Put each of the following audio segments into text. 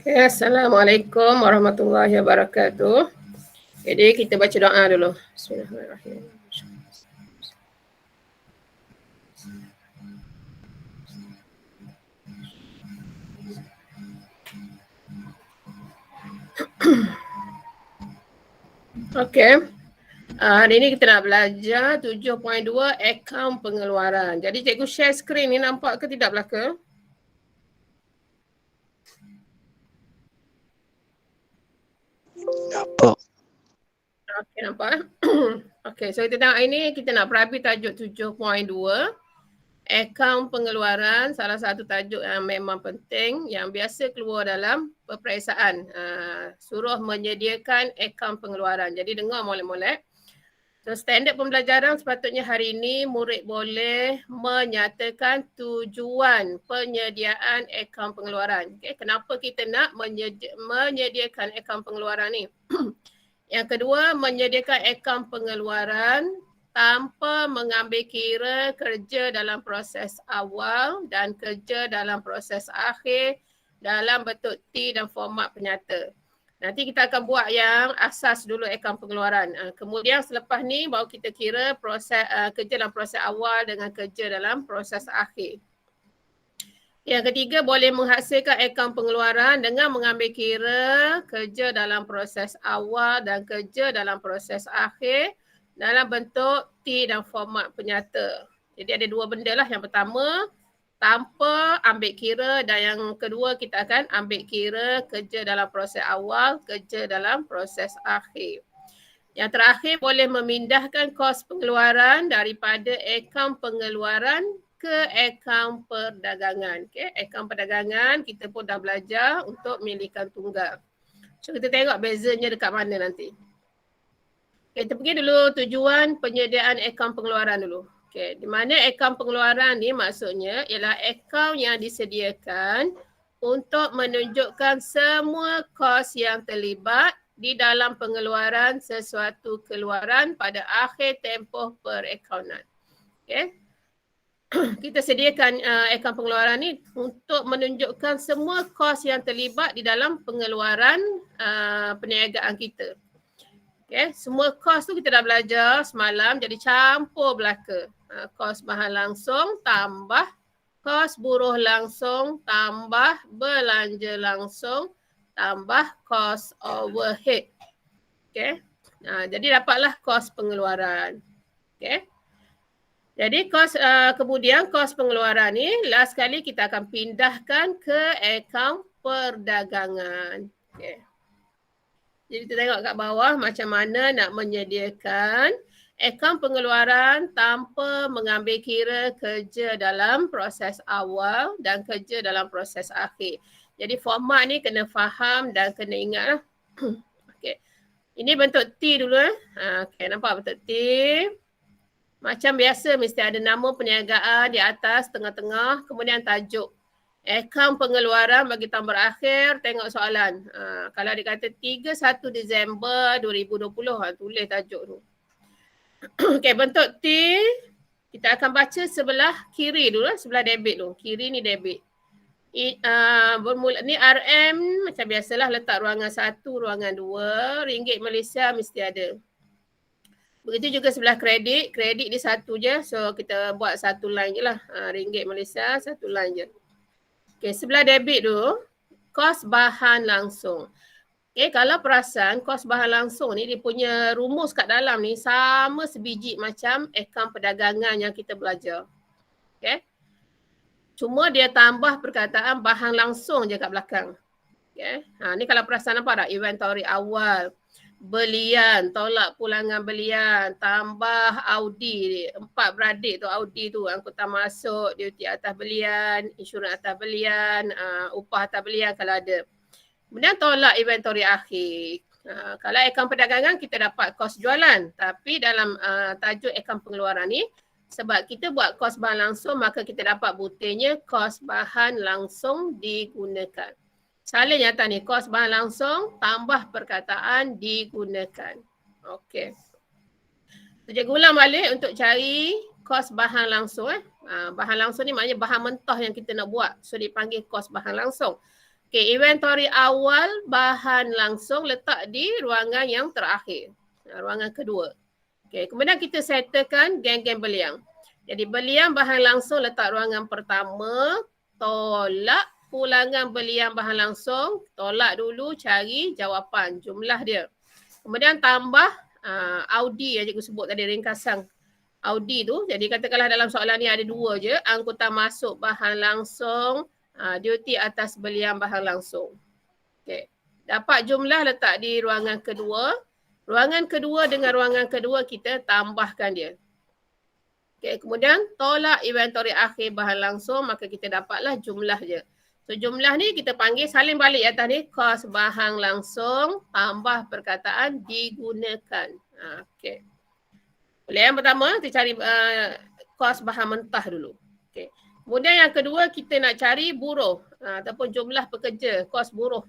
Ya, Assalamualaikum warahmatullahi wabarakatuh. Jadi kita baca doa dulu. Bismillahirrahmanirrahim. Okey. Hari ni kita nak belajar 7.2 akaun pengeluaran. Jadi cikgu share skrin ni, nampak ke tidak belaka? Nampak. Okey, nampak. Okey, so kita tengok ini kita nak berapi tajuk 7.2 akaun pengeluaran. Salah satu tajuk yang memang penting yang biasa keluar dalam peperiksaan. Suruh menyediakan akaun pengeluaran. Jadi dengar molek-molek. So standard pembelajaran sepatutnya hari ini murid boleh menyatakan tujuan penyediaan akaun pengeluaran. Okay, kenapa kita nak menyediakan akaun pengeluaran ni? Yang kedua, menyediakan akaun pengeluaran tanpa mengambil kira kerja dalam proses awal dan kerja dalam proses akhir dalam bentuk T dan format penyata. Nanti kita akan buat yang asas dulu akaun pengeluaran. Kemudian selepas ni baru kita kira proses kerja dalam proses awal dengan kerja dalam proses akhir. Yang ketiga, boleh menghasilkan akaun pengeluaran dengan mengambil kira kerja dalam proses awal dan kerja dalam proses akhir dalam bentuk T dan format penyata. Jadi ada dua benda lah. Yang pertama, tanpa ambil kira, dan yang kedua kita akan ambil kira kerja dalam proses awal, kerja dalam proses akhir. Yang terakhir, boleh memindahkan kos pengeluaran daripada akaun pengeluaran ke akaun perdagangan. Okay, akaun perdagangan kita pun dah belajar untuk milikan tunggal. So kita tengok bezanya dekat mana nanti. Okay, kita pergi dulu tujuan penyediaan akaun pengeluaran dulu. Okay, di mana akaun pengeluaran ni maksudnya ialah akaun yang disediakan untuk menunjukkan semua kos yang terlibat di dalam pengeluaran sesuatu keluaran pada akhir tempoh perakaunan. Okay. Kita sediakan akaun pengeluaran ni untuk menunjukkan semua kos yang terlibat di dalam pengeluaran perniagaan kita. Okay. Semua kos tu kita dah belajar semalam, jadi campur belaka. Kos bahan langsung tambah kos buruh langsung tambah belanja langsung tambah kos overhead. Okay. Jadi dapatlah kos pengeluaran. Okay. Jadi kemudian kos pengeluaran ni last kali kita akan pindahkan ke akaun perdagangan. Okay. Jadi kita tengok kat bawah macam mana nak menyediakan akaun pengeluaran tanpa mengambil kira kerja dalam proses awal dan kerja dalam proses akhir. Jadi format ni kena faham dan kena ingat lah. Okay. Ini bentuk T dulu . Okay, nampak bentuk T. Macam biasa mesti ada nama perniagaan di atas tengah-tengah, kemudian tajuk. Akaun pengeluaran bagi tahun berakhir, tengok soalan. Kalau dia kata 31 Disember 2020, tulis tajuk tu. Okay, bentuk T, kita akan baca sebelah kiri dulu, sebelah debit tu. Kiri ni debit. Bermula ni RM, macam biasalah letak ruangan 1, ruangan 2. Ringgit Malaysia mesti ada. Begitu juga sebelah kredit, kredit ni satu je. So kita buat satu line je lah. Ringgit Malaysia, satu line je. Okay, sebelah debit tu, kos bahan langsung. Okay, kalau perasan kos bahan langsung ni dia punya rumus kat dalam ni sama sebiji macam akaun perdagangan yang kita belajar. Okay. Cuma dia tambah perkataan bahan langsung je kat belakang. Okay. Ni kalau perasan nampak tak? Inventory awal, belian, tolak pulangan belian, tambah Audi, 4 beradik tu Audi tu, angkutan masuk, duty atas belian, insurans atas belian, upah atas belian kalau ada. Kemudian tolak inventory akhir. Kalau akaun perdagangan kita dapat kos jualan, tapi dalam tajuk akaun pengeluaran ni sebab kita buat kos bahan langsung maka kita dapat butirnya kos bahan langsung digunakan. Salin nyata ni, kos bahan langsung tambah perkataan digunakan. Okey. Cikgu ulang balik untuk cari kos bahan langsung. Bahan langsung ni maknanya bahan mentah yang kita nak buat. So dipanggil kos bahan langsung. Okay, inventory awal bahan langsung letak di ruangan yang terakhir. Ruangan kedua. Okay, kemudian kita settlekan geng-geng beliang. Jadi beliang bahan langsung letak ruangan pertama, tolak pulangan beliang bahan langsung, tolak dulu cari jawapan, jumlah dia. Kemudian tambah Audi yang cikgu sebut tadi, ringkasan Audi tu. Jadi katakanlah dalam soalan ni ada 2 je, angkutan masuk bahan langsung, duty atas belian bahan langsung. Okay. Dapat jumlah letak di ruangan kedua. Ruangan kedua dengan ruangan kedua kita tambahkan dia. Okay. Kemudian tolak inventory akhir bahan langsung, maka kita dapatlah jumlah je. So jumlah ni kita panggil salin balik atas ni, kos bahan langsung tambah perkataan digunakan. Okay. Boleh yang pertama kita cari kos bahan mentah dulu. Okay. Kemudian yang kedua kita nak cari buruh ataupun jumlah pekerja, kos buruh.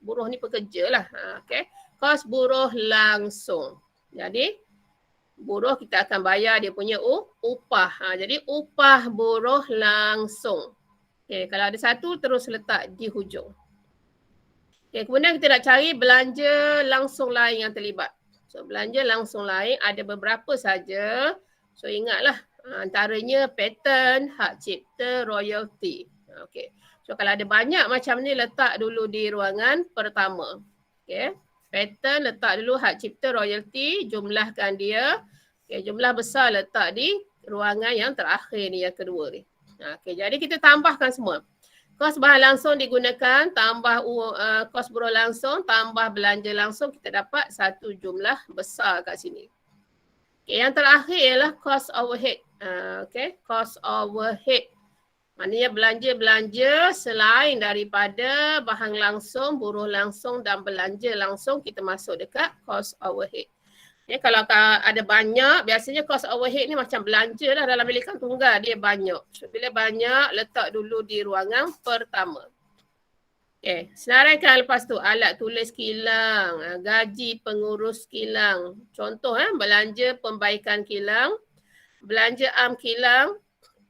Buruh ni pekerja lah. Okay. Kos buruh langsung. Jadi buruh kita akan bayar dia punya upah. Jadi upah buruh langsung. Okay. Kalau ada satu terus letak di hujung. Okay. Kemudian kita nak cari belanja langsung lain yang terlibat. So belanja langsung lain ada beberapa saja. So ingatlah antaranya patent, hak cipta, royalty. Okay. So kalau ada banyak macam ni letak dulu di ruangan pertama. Okay. Patent letak dulu, hak cipta, royalty, jumlahkan dia. Okay. Jumlah besar letak di ruangan yang terakhir ni, yang kedua ni. Okay. Jadi kita tambahkan semua. Kos bahan langsung digunakan, tambah kos buruh langsung, tambah belanja langsung, kita dapat satu jumlah besar kat sini. Okay, yang terakhir ialah cost overhead. Okay, cost overhead. Maknanya belanja-belanja selain daripada bahan langsung, buruh langsung dan belanja langsung, kita masuk dekat cost overhead. Ya, kalau ada banyak, biasanya cost overhead ni macam belanja lah dalam bilikan tunggal, dia banyak. So, bila banyak, letak dulu di ruangan pertama. Okay, senaraikan lepas tu alat tulis kilang, gaji pengurus kilang. Contoh belanja pembaikan kilang, belanja am kilang,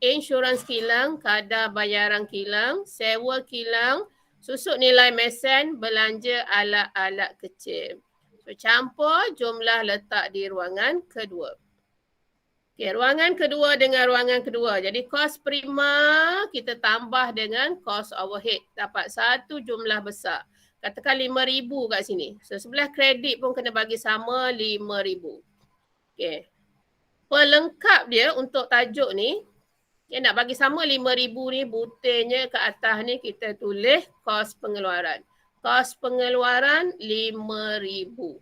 insurans kilang, kadar bayaran kilang, sewa kilang, susut nilai mesin, belanja alat-alat kecil. So, campur jumlah letak di ruangan kedua. Okay, ruangan kedua dengan ruangan kedua. Jadi kos prima kita tambah dengan kos overhead. Dapat satu jumlah besar. Katakan 5,000 kat sini. So sebelah kredit pun kena bagi sama 5,000. Okay. Pelengkap dia untuk tajuk ni. Okay, nak bagi sama 5,000 ni, butirnya ke atas ni kita tulis kos pengeluaran. Kos pengeluaran 5,000.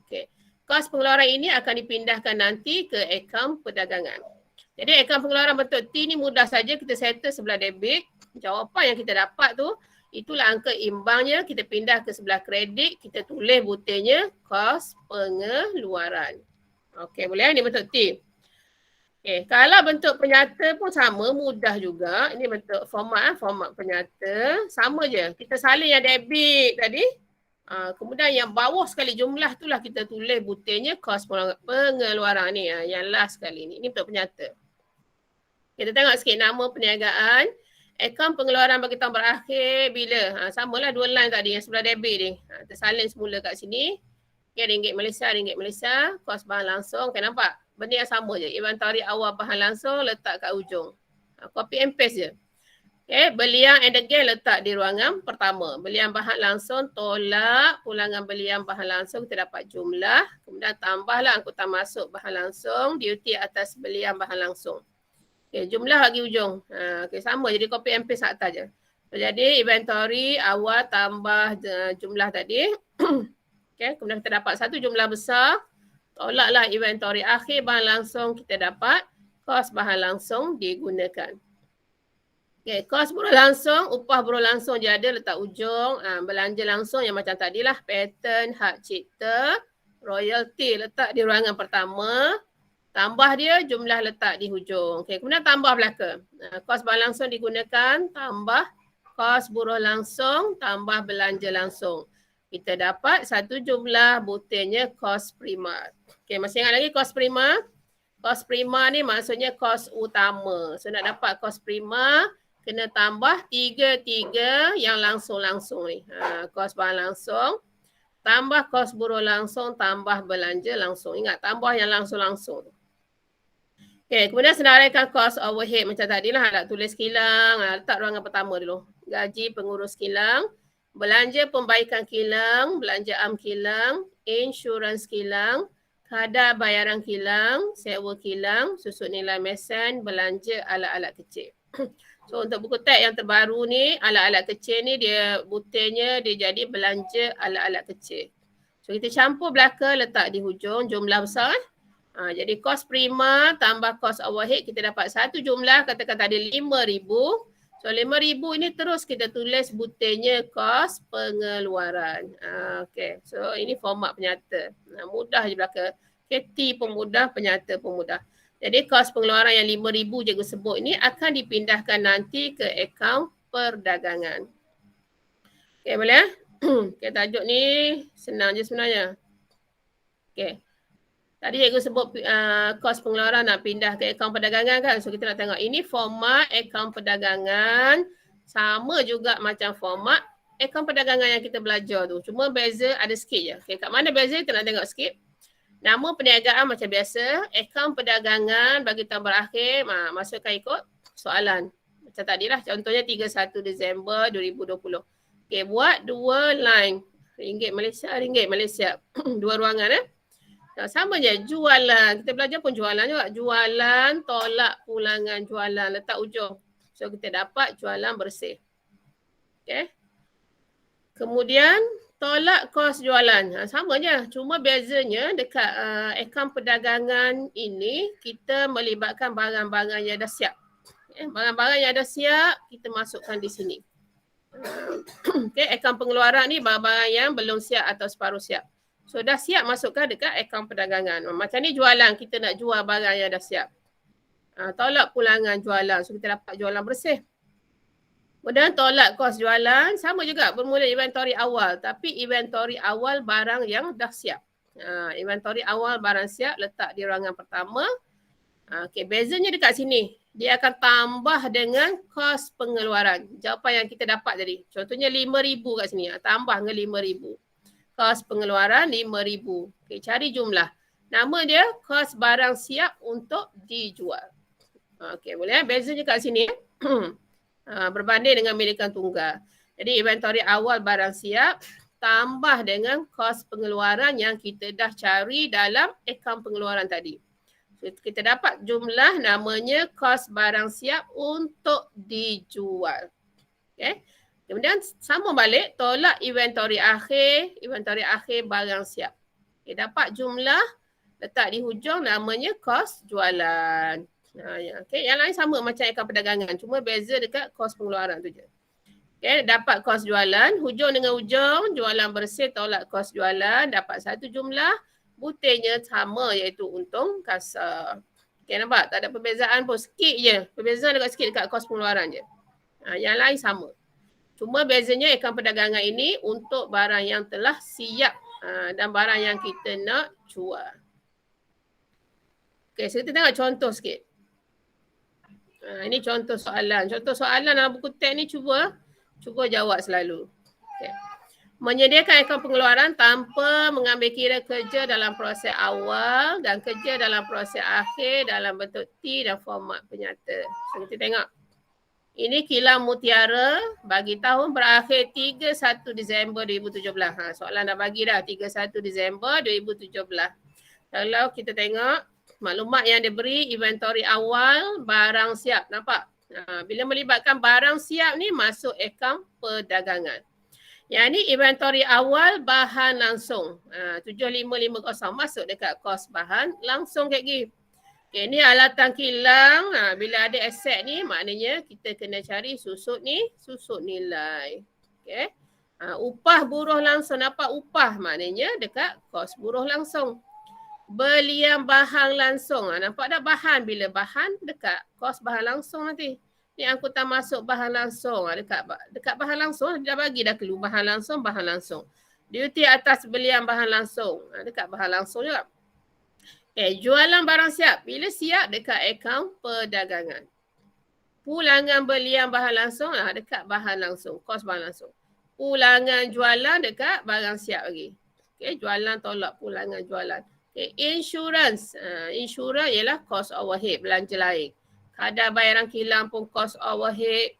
Okay. Kos pengeluaran ini akan dipindahkan nanti ke akaun perdagangan. Jadi akaun pengeluaran bentuk T ni mudah saja kita settle sebelah debit. Jawapan yang kita dapat tu, itulah angka imbangnya. Kita pindah ke sebelah kredit, kita tulis butirnya kos pengeluaran. Okey, boleh ni bentuk T. Okey, kalau bentuk penyata pun sama, mudah juga. Ini bentuk format penyata. Sama je. Kita salin yang debit tadi. Kemudian yang bawah sekali jumlah itulah kita tulis butirnya kos pengeluaran ni. Yang last sekali ni. Ini bentuk penyata. Kita tengok sikit nama perniagaan. Akaun pengeluaran bagi tahun berakhir bila? Samalah dua line tadi yang sebelah debit ni. Tersalin semula kat sini. Okay, ringgit Malaysia. Kos bahan langsung. Okay, nampak? Benda yang sama je. Inventory awal bahan langsung letak kat ujung. Copy and paste je. Okay, belian and again letak di ruangan pertama. Belian bahan langsung tolak. Pulangan belian bahan langsung kita dapat jumlah. Kemudian tambahlah angkutan masuk bahan langsung. Duty atas belian bahan langsung. Okay, jumlah bagi ujung. Okay, sama jadi copy and paste atas je. So, jadi inventory awal tambah jumlah tadi. Okay, kemudian kita dapat satu jumlah besar. Tolaklah inventory akhir bahan langsung, kita dapat kos bahan langsung digunakan. Okay, kos buruh langsung, upah buruh langsung je ada letak ujung. Belanja langsung yang macam tadilah, patent, hak cipta, royalty letak di ruangan pertama. Tambah dia, jumlah letak di hujung. Okay, kemudian tambah belaka. Kos bahan langsung digunakan, tambah kos buruh langsung, tambah belanja langsung. Kita dapat satu jumlah butirnya kos prima. Okay, masih ingat lagi kos prima? Kos prima ni maksudnya kos utama. So nak dapat kos prima, kena tambah 3 yang langsung-langsung ni. Kos bahan langsung, tambah kos buruh langsung, tambah belanja langsung. Ingat, tambah yang langsung-langsung. Okay, kemudian senaraikan kos overhead macam tadi lah. Nak tulis kilang, letak ruangan pertama dulu. Gaji pengurus kilang, belanja pembaikan kilang, belanja am kilang, insurans kilang, kadar bayaran kilang, sewa kilang, susut nilai mesin, belanja alat-alat kecil. So untuk buku teks yang terbaru ni, alat-alat kecil ni dia butirnya dia jadi belanja alat-alat kecil. So kita campur belaka letak di hujung jumlah besar. Jadi kos prima tambah kos overhead kita dapat satu jumlah, katakan tadi 5,000. So 5,000 ini terus kita tulis butirnya kos pengeluaran. Okay, so ini format penyata. Mudah je belaka. KT pun mudah, penyata pun mudah. Jadi kos pengeluaran yang 5,000 cikgu sebut ini akan dipindahkan nanti ke akaun perdagangan. Okay, boleh? Okay, tajuk ni senang je sebenarnya. Okay. Tadi cikgu sebut kos pengeluaran nak pindah ke akaun perdagangan kan. So kita nak tengok ini format akaun perdagangan. Sama juga macam format akaun perdagangan yang kita belajar tu. Cuma beza ada sikit je. Okay, kat mana beza kita nak tengok sikit. Nama perniagaan macam biasa. Akaun perdagangan bagi tahun berakhir. Masukkan ikut soalan. Macam tadi lah. Contohnya 31 Disember 2020. Okay, buat 2 line. RM1 Malaysia, RM1 Malaysia. 2 ruangan sama je, jualan. Kita belajar pun jualan juga. Jualan, tolak pulangan jualan. Letak ujung. So kita dapat jualan bersih. Okay. Kemudian tolak kos jualan. Sama je. Cuma bezanya dekat akaun perdagangan ini kita melibatkan barang-barang yang dah siap. Barang-barang yang dah siap kita masukkan di sini. Okay, akaun pengeluaran ni barang-barang yang belum siap atau separuh siap. So dah siap masukkan dekat akaun perdagangan. Macam ni jualan, kita nak jual barang yang dah siap. Tolak pulangan jualan, so kita dapat jualan bersih. Kemudian tolak kos jualan, sama juga bermula inventory awal. Tapi inventory awal barang yang dah siap. Inventory awal barang siap letak di ruangan pertama. Okay, bezanya dekat sini. Dia akan tambah dengan kos pengeluaran. Jawapan yang kita dapat tadi. Contohnya 5,000 kat sini. Tambah dengan 5,000. Kos pengeluaran 5,000. Okay, cari jumlah. Nama dia kos barang siap untuk dijual. Okay, boleh. Bezanya kat sini. Berbanding dengan milikan tunggal. Jadi inventory awal barang siap tambah dengan kos pengeluaran yang kita dah cari dalam akaun pengeluaran tadi. So, kita dapat jumlah namanya kos barang siap untuk dijual. Okay. Kemudian sama balik, tolak inventory akhir barang siap. Okay, dapat jumlah, letak di hujung namanya kos jualan. Okay, yang lain sama macam akaun perdagangan, cuma beza dekat kos pengeluaran tu je. Okay, dapat kos jualan, hujung dengan hujung, jualan bersih, tolak kos jualan, dapat satu jumlah, butirnya sama iaitu untung kasar. Okay, nampak? Tak ada perbezaan pun, sikit je. Perbezaan dekat sikit dekat kos pengeluaran je. Yang lain sama. Cuma bezanya akaun perdagangan ini untuk barang yang telah siap dan barang yang kita nak jual. Okay, so kita tengok contoh sikit. Ini contoh soalan. Contoh soalan dalam buku teks ni cuba jawab selalu. Okay. Menyediakan akaun pengeluaran tanpa mengambil kira kerja dalam proses awal dan kerja dalam proses akhir dalam bentuk T dan format penyata. So kita tengok. Ini kilang Mutiara bagi tahun berakhir 31 Disember 2017. Soalan dah bagi dah 31 Disember 2017. Kalau kita tengok maklumat yang diberi inventory awal barang siap. Nampak? Bila melibatkan barang siap ni masuk akaun perdagangan. Yang ni inventory awal bahan langsung. 7550 masuk dekat kos bahan langsung kayak gini. Okay, ni alatan kilang. Bila ada aset ni maknanya kita kena cari susut nilai. Okay. Upah buruh langsung. Dapat upah maknanya dekat kos buruh langsung. Belian bahan langsung. Nampak dah bahan. Bila bahan dekat kos bahan langsung nanti. Ni angkutan masuk bahan langsung. Dekat bahan langsung dia dah bagi dah clue. Bahan langsung. Duty atas belian bahan langsung. Dekat bahan langsung juga. Jualan barang siap. Bila siap dekat akaun perdagangan. Pulangan belian bahan langsung dekat bahan langsung, kos bahan langsung. Pulangan jualan dekat barang siap lagi. Okay, jualan tolak pulangan jualan. Okay, insurans. Insurans ialah cost overhead, belanja lain. Kadar bayaran kilang pun cost overhead.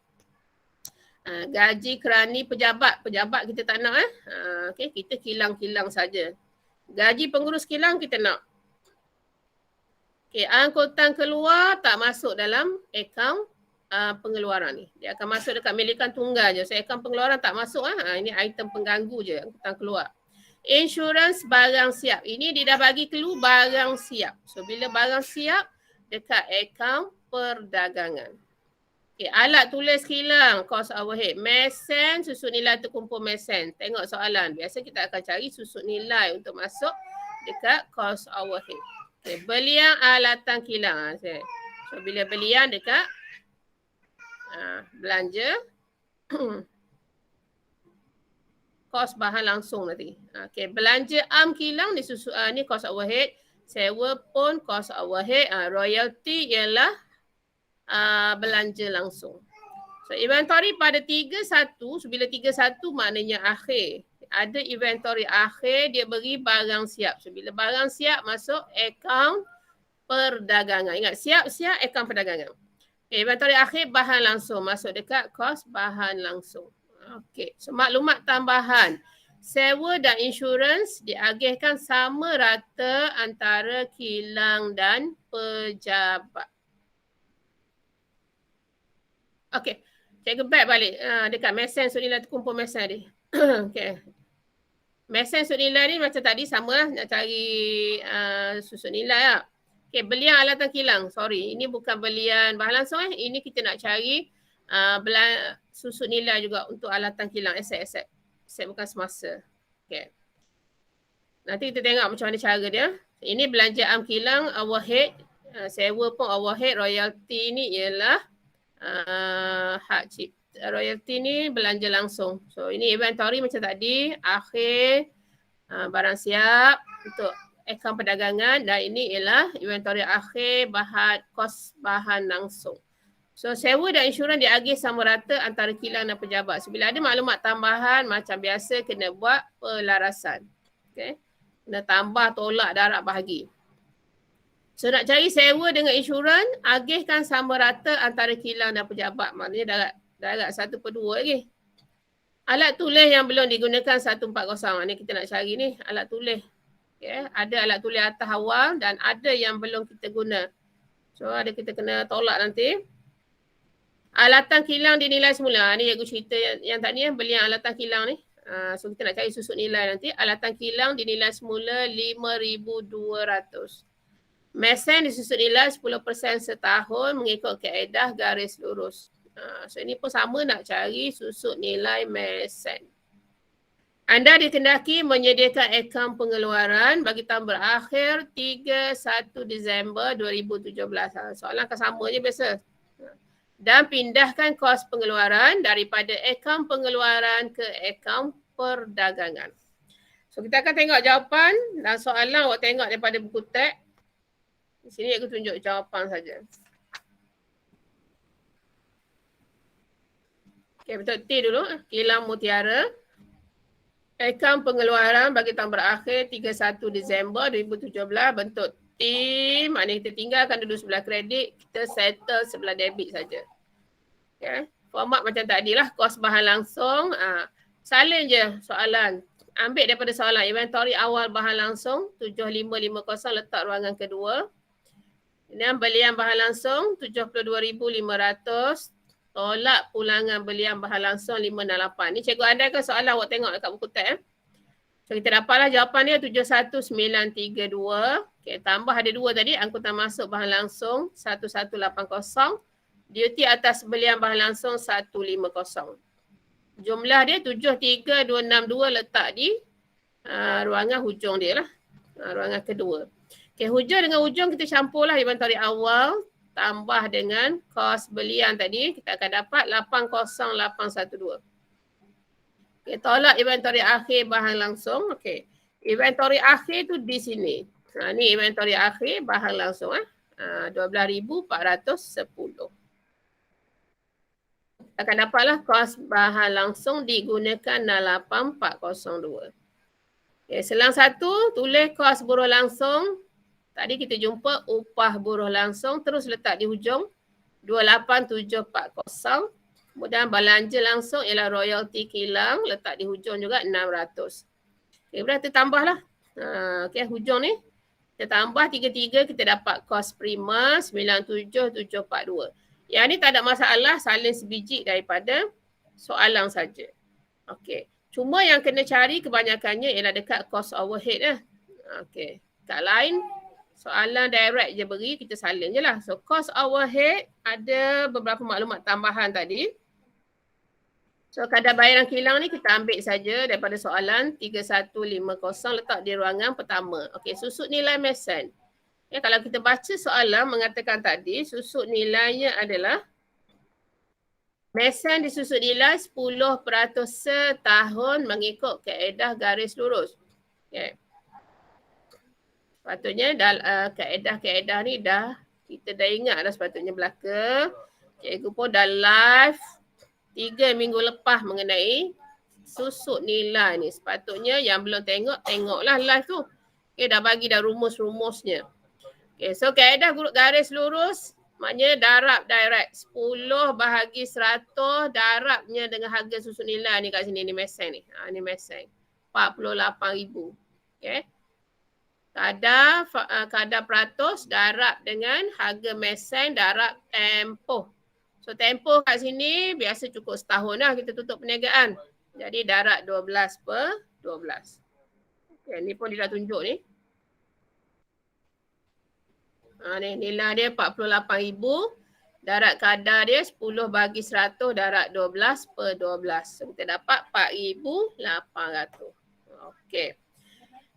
Gaji kerani pejabat. Pejabat kita tak nak. Okay, kita kilang-kilang saja. Gaji pengurus kilang kita nak. Okay, angkutan keluar tak masuk dalam akaun pengeluaran ni. Dia akan masuk dekat milikan tunggal je. So akaun pengeluaran tak masuk. Ini item pengganggu je, angkutan keluar. Insurans barang siap. Ini dia dah bagi clue barang siap. So bila barang siap dekat akaun perdagangan. Okay, alat tulis kilang, cost overhead. Mesen, susut nilai terkumpul mesen. Tengok soalan. Biasa kita akan cari susut nilai untuk masuk dekat cost overhead. Okay, belian alatan kilang. So bila belian dekat belanja kos bahan langsung nanti. Okay, belanja kilang ni cost overhead. Sewa pun cost overhead. Royalty ialah belanja langsung. So inventory pada 31, so bila 31 maknanya akhir. Ada inventory akhir, dia beri barang siap. So bila barang siap masuk akaun perdagangan. Ingat, siap-siap akaun perdagangan. Okay, inventory akhir bahan langsung masuk dekat kos bahan langsung. Okay, so maklumat tambahan. Sewa dan insurans diagihkan sama rata antara kilang dan pejabat. Okay, cikgu back balik dekat mesen suri nilai terkumpul mesen tadi. Okay. Mesen suri nilai ni macam tadi sama lah, nak cari susut nilai lah. Okay, belian alatan kilang. Sorry, ini bukan belian bahan langsung Ini kita nak cari susut nilai juga untuk alatan kilang. Aset bukan semasa. Okay. Nanti kita tengok macam mana cara dia. Ini belanjaan kilang, overhead. Sewa pun overhead. Royalty ni ialah hak cipta. Royalty ni belanja langsung. So ini inventory macam tadi. Akhir barang siap untuk akaun perdagangan, dan ini ialah inventory akhir kos bahan langsung. So sewa dan insurans diagih sama rata antara kilang dan pejabat. So bila ada maklumat tambahan macam biasa kena buat pelarasan. Okay. Kena tambah, tolak, darab, bahagi. So nak cari sewa dengan insurans, agihkan sama rata antara kilang dan pejabat. Maknanya darab 1/2 lagi. Alat tulis yang belum digunakan 140. Ni kita nak cari ni alat tulis. Okay. Ada alat tulis atas awal dan ada yang belum kita guna. So ada kita kena tolak nanti. Alatan kilang dinilai semula. Ni cikgu cerita yang tadi belian alatan kilang ni. So kita nak cari susut nilai nanti. Alatan kilang dinilai semula 5,200. Mesen disusut nilai 10% setahun mengikut kaedah garis lurus. So ini pun sama, nak cari susut nilai mesen. Anda dikendaki menyediakan akaun pengeluaran bagi tahun berakhir 31 Disember 2017. Soalan akan sama je biasa. Dan pindahkan kos pengeluaran daripada akaun pengeluaran ke akaun perdagangan. So kita akan tengok jawapan dan soalan awak tengok daripada buku teks. Di sini aku tunjuk jawapan saja. Okay, betul T dulu. Kilang Mutiara. Akaun pengeluaran bagi tahun berakhir 31 Disember 2017 bentuk T. Maknanya kita tinggalkan dulu sebelah kredit. Kita settle sebelah debit saja. Okay. Format macam tadi lah. Kos bahan langsung. Salin je soalan. Ambil daripada soalan. Inventory awal bahan langsung 7550 letak ruangan kedua. Dan belian bahan langsung 72,500. Tolak pulangan belian bahan langsung 568. Ni cikgu andaikan soalan awak tengok dekat buku teks. So kita dapatlah jawapan dia 71932. Okay, tambah ada 2 tadi. Angkutan masuk bahan langsung 1180. Duty atas belian bahan langsung 150. Jumlah dia 73262 letak di ruangan hujung dia lah. Ruangan kedua. Okay, hujung dengan hujung kita campurlah inventory awal. Tambah dengan kos belian tadi, kita akan dapat 80812. Okay, tolak inventory akhir bahan langsung. Okay, inventory akhir tu di sini. Ni inventory akhir bahan langsung. 12,410. Akan dapatlah kos bahan langsung digunakan dalam 402. Okay, selang satu, tulis kos buruh langsung. Tadi kita jumpa upah buruh langsung, terus letak di hujung 28740. Kemudian belanja langsung ialah royalti kilang, letak di hujung juga 600. Okay, berarti tambahlah. Okay, hujung ni. Kita tambah 3-3, kita dapat kos prima 97742. Yang ni tak ada masalah, salin sebiji daripada soalan saja. Okey. Cuma yang kena cari kebanyakannya ialah dekat cost overhead lah. Okey. Kat lain, soalan direct je beri, kita salin je lah. So, cost overhead ada beberapa maklumat tambahan tadi. So, kadar bayaran kilang ni kita ambil saja daripada soalan 3150 letak di ruangan pertama. Okey, susut nilai mesan. Ya, kalau kita baca soalan mengatakan tadi, susut nilainya adalah mesan disusut nilai 10% setahun mengikut kaedah garis lurus. Okay. Sepatutnya kaedah-kaedah ni kita dah ingat dah sepatutnya belaka. Cikgu pun dah live 3 minggu lepas mengenai susut nilai ni. Sepatutnya yang belum tengoklah live tu. Okay, dah bagi dah rumus-rumusnya. Okay, so kaedah garis lurus maknanya darab direct 10 bahagi 100 darabnya dengan harga susut nilai ni kat sini ni mesan ni. Ni mesan 48,000. Okay. Kadar peratus darab dengan harga mesan darab tempoh. So tempoh kat sini biasa cukup setahun lah kita tutup perniagaan. Jadi darab 12/12. Okay, ni pun dia dah tunjuk ni. Ni nilai dia 48,000. Darab kadar dia 10 bagi 100 darab 12/12. So kita dapat 4,800. Okey.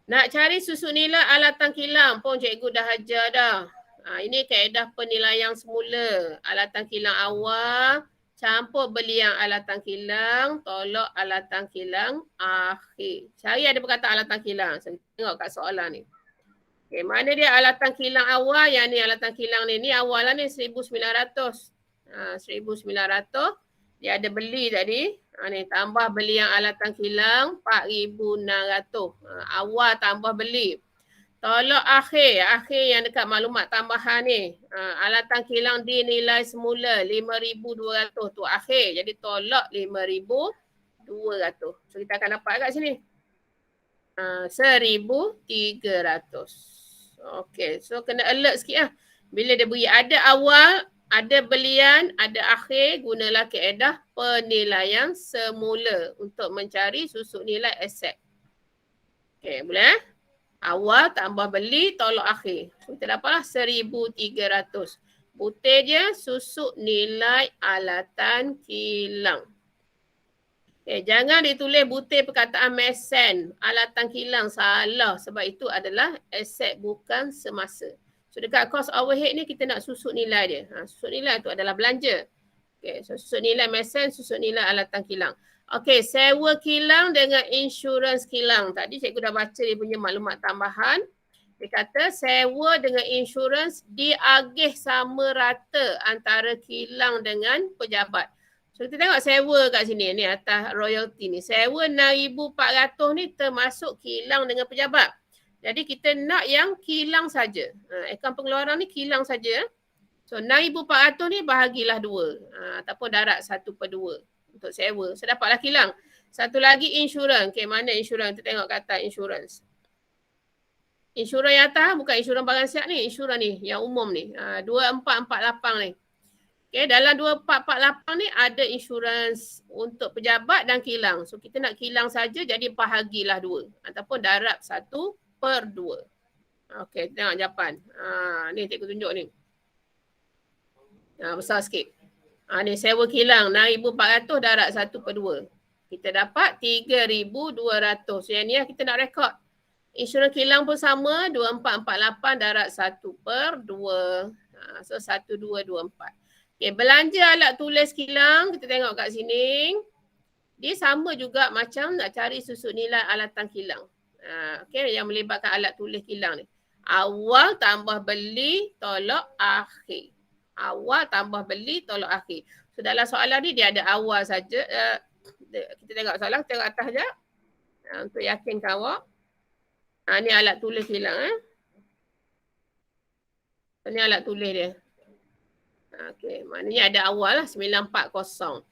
Nak cari susut nilai alatan kilang pun cikgu dah ajar dah. Ini kaedah penilaian semula. Alatan kilang awal, campur beli yang alatan kilang, tolak alatan kilang akhir. Cari ada perkataan alatan kilang. So, tengok kat soalan ni. Okay, mana dia alatan kilang awal? Yang ni alatan kilang ni awal lah ni 1,900. 1,900. Dia ada beli tadi. Ni tambah beli yang alatan kilang 4,600. Awal tambah beli. Tolak akhir. Akhir yang dekat maklumat tambahan ni. Alatan kilang dinilai semula 5,200. Tu akhir. Jadi tolak 5,200. So kita akan dapat kat sini. 1,300. Okey. So kena alert sikit lah. Bila dia beri ada awal, ada belian, ada akhir, gunalah kaedah penilaian semula untuk mencari susut nilai aset. Okey, boleh? Awal tambah beli, tolak akhir. So, kita dapatlah 1,300. Putih dia susut nilai alatan kilang. Okay, jangan ditulis butir perkataan mesan, alatan kilang, salah. Sebab itu adalah aset bukan semasa. So dekat cost overhead ni kita nak susut nilai dia. Susut nilai tu adalah belanja. Okay, so susut nilai mesan, susut nilai alatan kilang. Okey, sewa kilang dengan insurans kilang. Tadi cikgu dah baca dia punya maklumat tambahan. Dia kata sewa dengan insurans diagih sama rata antara kilang dengan pejabat. So kita tengok sewa kat sini ni atas royalty ni. Sewa 6,400 ni termasuk kilang dengan pejabat. Jadi kita nak yang kilang saja. Akaun pengeluaran ni kilang saja. So 6,400 ni bahagilah 2. Ataupun darab 1/2. Untuk sewa. So dapatlah kilang. Satu lagi insurans. Okay, mana insurans? Kita tengok kata insurans. Insurans yang atas bukan insurans barang siap ni. Insurans ni yang umum ni. 2448 ni. Okay, dalam 2448 ni ada insurans untuk pejabat dan kilang. So kita nak kilang saja jadi bahagilah 2. Ataupun darab 1/2. Okay, tengok jawapan. Ni cikgu tunjuk ni. Besar sikit. Ni sewa kilang 6,400 darab 1/2. Kita dapat 3,200. So yang ni lah kita nak rekod. Insurans kilang pun sama 2448 darab 1/2. So 1224. Okay, belanja alat tulis kilang. Kita tengok kat sini. Dia sama juga macam nak cari susut nilai alatan kilang. Okay, yang melibatkan alat tulis kilang ni. Awal tambah beli tolak akhir. Awal tambah beli tolak akhir. So dalam soalan ni dia ada awal saja. Kita tengok soalan, tengok atas je. Untuk yakinkan awak. Ni alat tulis hilang Ni alat tulis dia. Okey, maknanya ada awal lah 940.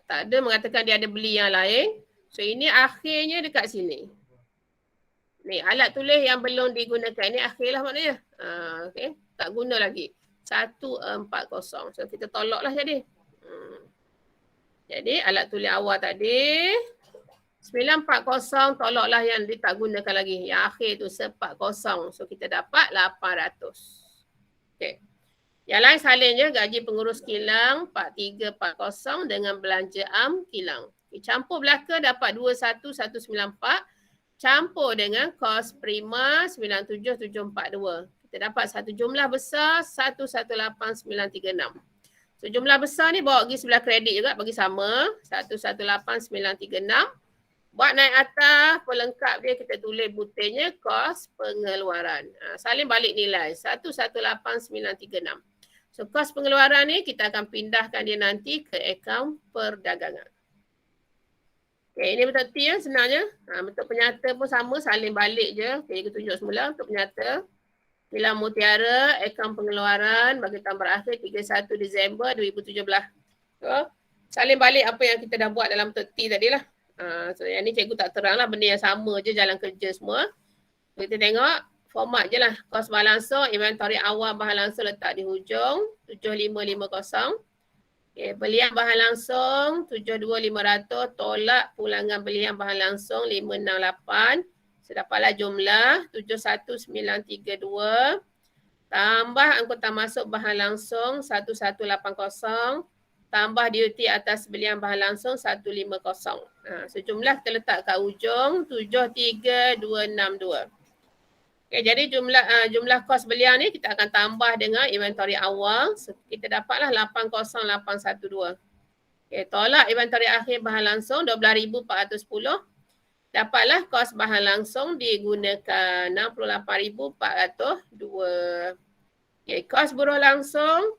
Tak ada mengatakan dia ada beli yang lain. So ini akhirnya dekat sini. Ni alat tulis yang belum digunakan ni akhirlah maknanya. Okey, tak guna lagi. 140. So kita tolaklah jadi. Jadi alat tulis awal tadi 940 tolaklah yang dia tak gunakan lagi. Yang akhir tu 140. So kita dapat 800. Okey. Yang lain salin je gaji pengurus kilang 4340 dengan belanja am kilang. Okay, campur belaka dapat 21194. Campur dengan kos prima 97742. Kita dapat satu jumlah besar 118936. So jumlah besar ni bawa pergi sebelah kredit juga bagi sama 118936. Buat naik atas pelengkap dia kita tulis butirnya kos pengeluaran. Salin balik nilai 118936. So kos pengeluaran ni kita akan pindahkan dia nanti ke akaun perdagangan. Okay, ini bentuk T ya sebenarnya. Bentuk penyata pun sama, salin balik je. Okay, kita tunjuk semula untuk penyata. Kilang Mutiara, akaun pengeluaran bagi tahun berakhir 31 Disember 2017. So, salin balik apa yang kita dah buat dalam bentuk T tadi lah. So yang ni cikgu tak terang lah, benda yang sama je jalan kerja semua. Kita tengok format je lah. Kos bahan langsung, inventory awal bahan langsung letak di hujung 7550. Okay, belian bahan langsung 72,500, tolak pulangan belian bahan langsung 568. Sedapatlah jumlah 71932. Tambah angkutan masuk bahan langsung 1180. Tambah duty atas belian bahan langsung 150. Sejumlah kita letak kat ujung 73262. Okay, jadi jumlah kos belian ni kita akan tambah dengan inventory awal. So, kita dapatlah 80812. Okay, tolak inventory akhir bahan langsung 12,410. Dapatlah kos bahan langsung digunakan 68,402. Okay, kos buruh langsung,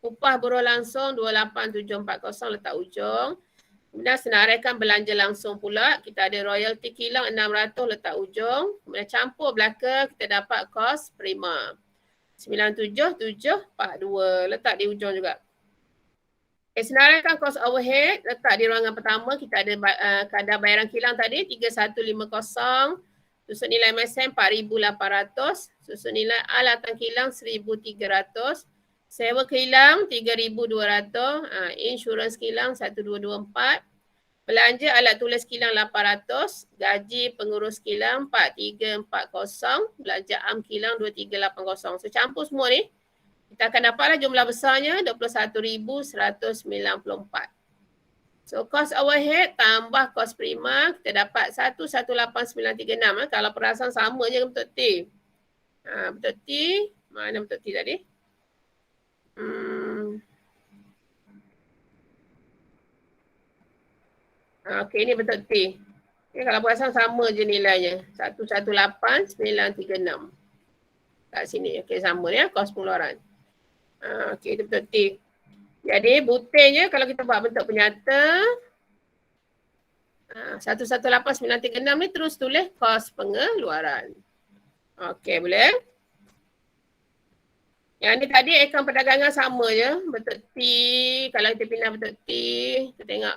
upah buruh langsung 28740 letak ujung. Kemudian senaraikan belanja langsung pula. Kita ada royalty kilang 600 letak ujung. Kemudian campur belaka kita dapat kos prima 97742 letak di ujung juga. Okay, senaraikan kos overhead letak di ruangan pertama. Kita ada kadar bayaran kilang tadi 3150. Susun nilai MSM 4,800. Susun nilai alatan kilang 1,300. Sewa kilang 3,200, insurans kilang 1,224, belanja alat tulis kilang 800, gaji pengurus kilang 4,340, belanja am kilang 2,380. So campur semua ni, kita akan dapatlah jumlah besarnya 21,194. So cost overhead tambah cost prima, kita dapat 118,936. Kalau perasan sama je bentuk T. Bentuk T, mana bentuk T tadi? Okey, ini bentuk T. Okay, kalau perasan sama je nilainya. 118,936. Kat sini. Okey, sama ya kos pengeluaran. Okey, itu bentuk T. Jadi butirnya kalau kita buat bentuk penyata 118,936 ni terus tulis kos pengeluaran. Okey, boleh? Yang ni tadi akaun perdagangan sama je. Bentuk T. Kalau kita pindah bentuk T, kita tengok.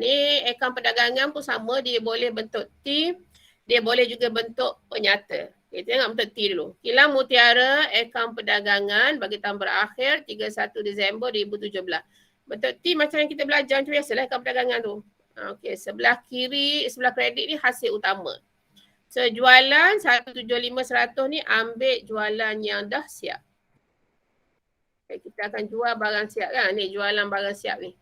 Ni akaun perdagangan pun sama. Dia boleh bentuk T. Dia boleh juga bentuk penyata. Kita tengok bentuk T dulu. Kilang Mutiara, akaun perdagangan bagi tahun berakhir 31 Disember 2017. Bentuk T macam yang kita belajar macam biasalah akaun perdagangan tu. Okey, sebelah kiri, sebelah kredit ni hasil utama. So jualan 175,100 ni ambil jualan yang dah siap. Kita akan jual barang siap kan. Ni jualan barang siap ni.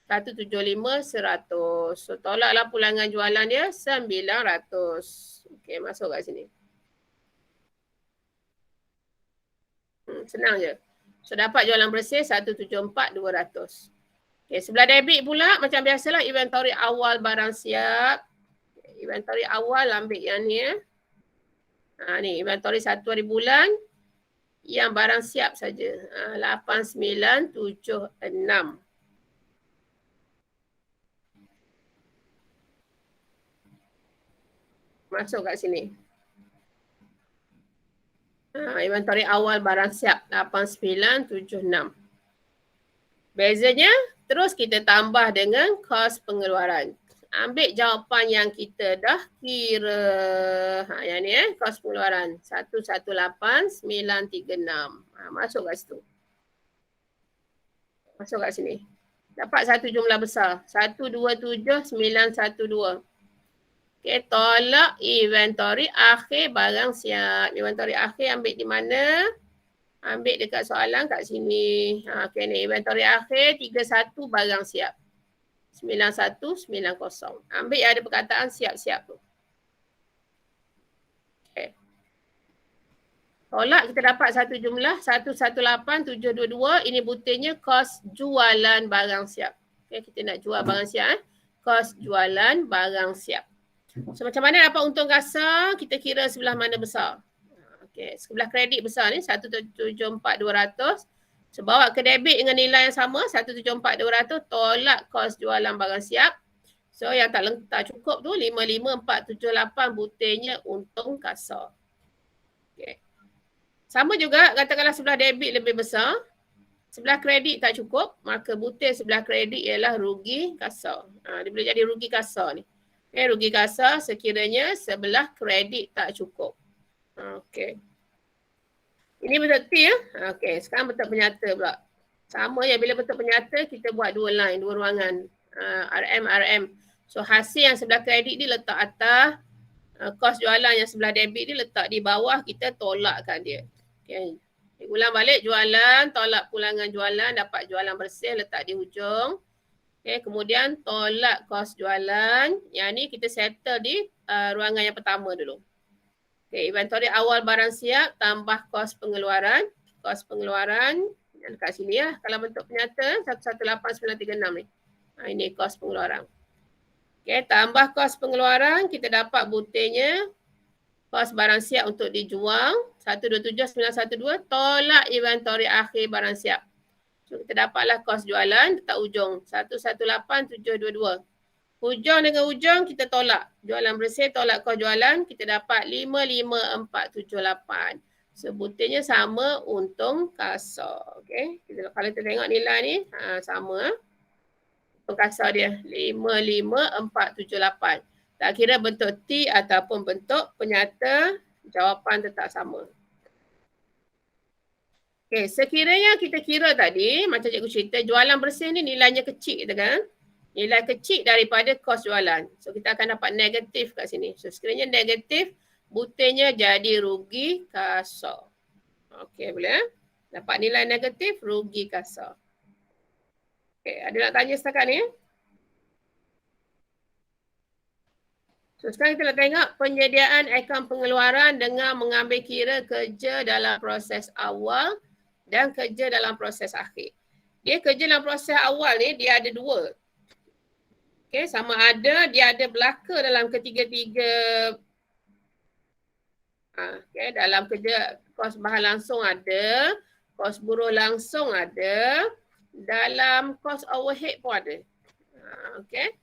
175,100. So tolaklah pulangan jualan dia 900. Okey, masuk kat sini. Senang je. So dapat jualan bersih 174,200. Okey, sebelah debit pula macam biasalah inventory awal barang siap. Inventory awal ambil yang ni Ni inventory 1 hari bulan. Yang barang siap saja. 8976. Masuk kat sini. Inventory awal barang siap 8976. Bezanya, terus kita tambah dengan kos pengeluaran. Ambil jawapan yang kita dah kira. Yang ni kos pengeluaran 118936. Masuk kat situ. Masuk kat sini. Dapat satu jumlah besar. 127912. Okay, tolak inventory akhir barang siap. Inventory akhir ambil di mana? Ambil dekat soalan kat sini. Okay ni, inventory akhir 31 barang siap. 9190. Ambil yang ada perkataan siap-siap tu. Okay. Tolak kita dapat satu jumlah 118722. Ini buktinya kos jualan barang siap. Okay, kita nak jual barang siap. Kos jualan barang siap. So macam mana dapat untung kasar? Kita kira sebelah mana besar. Okay, sebelah kredit besar ni 174,200. So bawa ke debit dengan nilai yang sama 174,200, tolak kos jualan barang siap. So yang tak cukup tu 55,478, buktinya untung kasar. Okay. Sama juga katakanlah sebelah debit lebih besar, sebelah kredit tak cukup, maka butir sebelah kredit ialah rugi kasar. Dia boleh jadi rugi kasar ni. Okay, rugi kasar sekiranya sebelah kredit tak cukup. Okey. Ini bentuk T ya. Okey, sekarang bentuk penyata pula. Sama ya, bila bentuk penyata kita buat dua line, dua ruangan. RM. So hasil yang sebelah kredit ni letak atas, kos jualan yang sebelah debit ni letak di bawah, kita tolakkan dia. Okey. Ulang balik jualan, tolak pulangan jualan, dapat jualan bersih, letak di hujung. Okey, kemudian tolak kos jualan. Yang ni kita settle di ruangan yang pertama dulu. Okay, inventory awal barang siap tambah kos pengeluaran. Kos pengeluaran yang dekat sini ya. Kalau bentuk penyata 118936 ni. Ini kos pengeluaran. Okay, tambah kos pengeluaran kita dapat butirnya kos barang siap untuk dijual 127,912, tolak inventory akhir barang siap. So kita dapatlah kos jualan dekat ujung 118722. Hujung dengan hujung kita tolak. Jualan bersih tolak kos jualan, kita dapat 55,478. Sebutannya sama untung kasar. Okay. Kalau kita tengok nilai ni, sama. Untung kasar dia 55,478. Tak kira bentuk T ataupun bentuk penyata, jawapan tetap sama. Okay, sekiranya kita kira tadi, macam cikgu cerita, jualan bersih ni nilainya kecil kita kan? Nilai kecil daripada kos jualan. So kita akan dapat negatif kat sini. So sekiranya negatif, butirnya jadi rugi kasar. Okey, boleh? Dapat nilai negatif, rugi kasar. Okey, ada nak tanya setakat ni? So sekarang kita nak tengok penyediaan akaun pengeluaran dengan mengambil kira kerja dalam proses awal dan kerja dalam proses akhir. Dia kerja dalam proses awal ni, dia ada dua. Okay, sama ada dia ada belaka dalam ketiga-tiga, dalam kerja kos bahan langsung ada, kos buruh langsung ada, dalam kos overhead pun ada. Okay,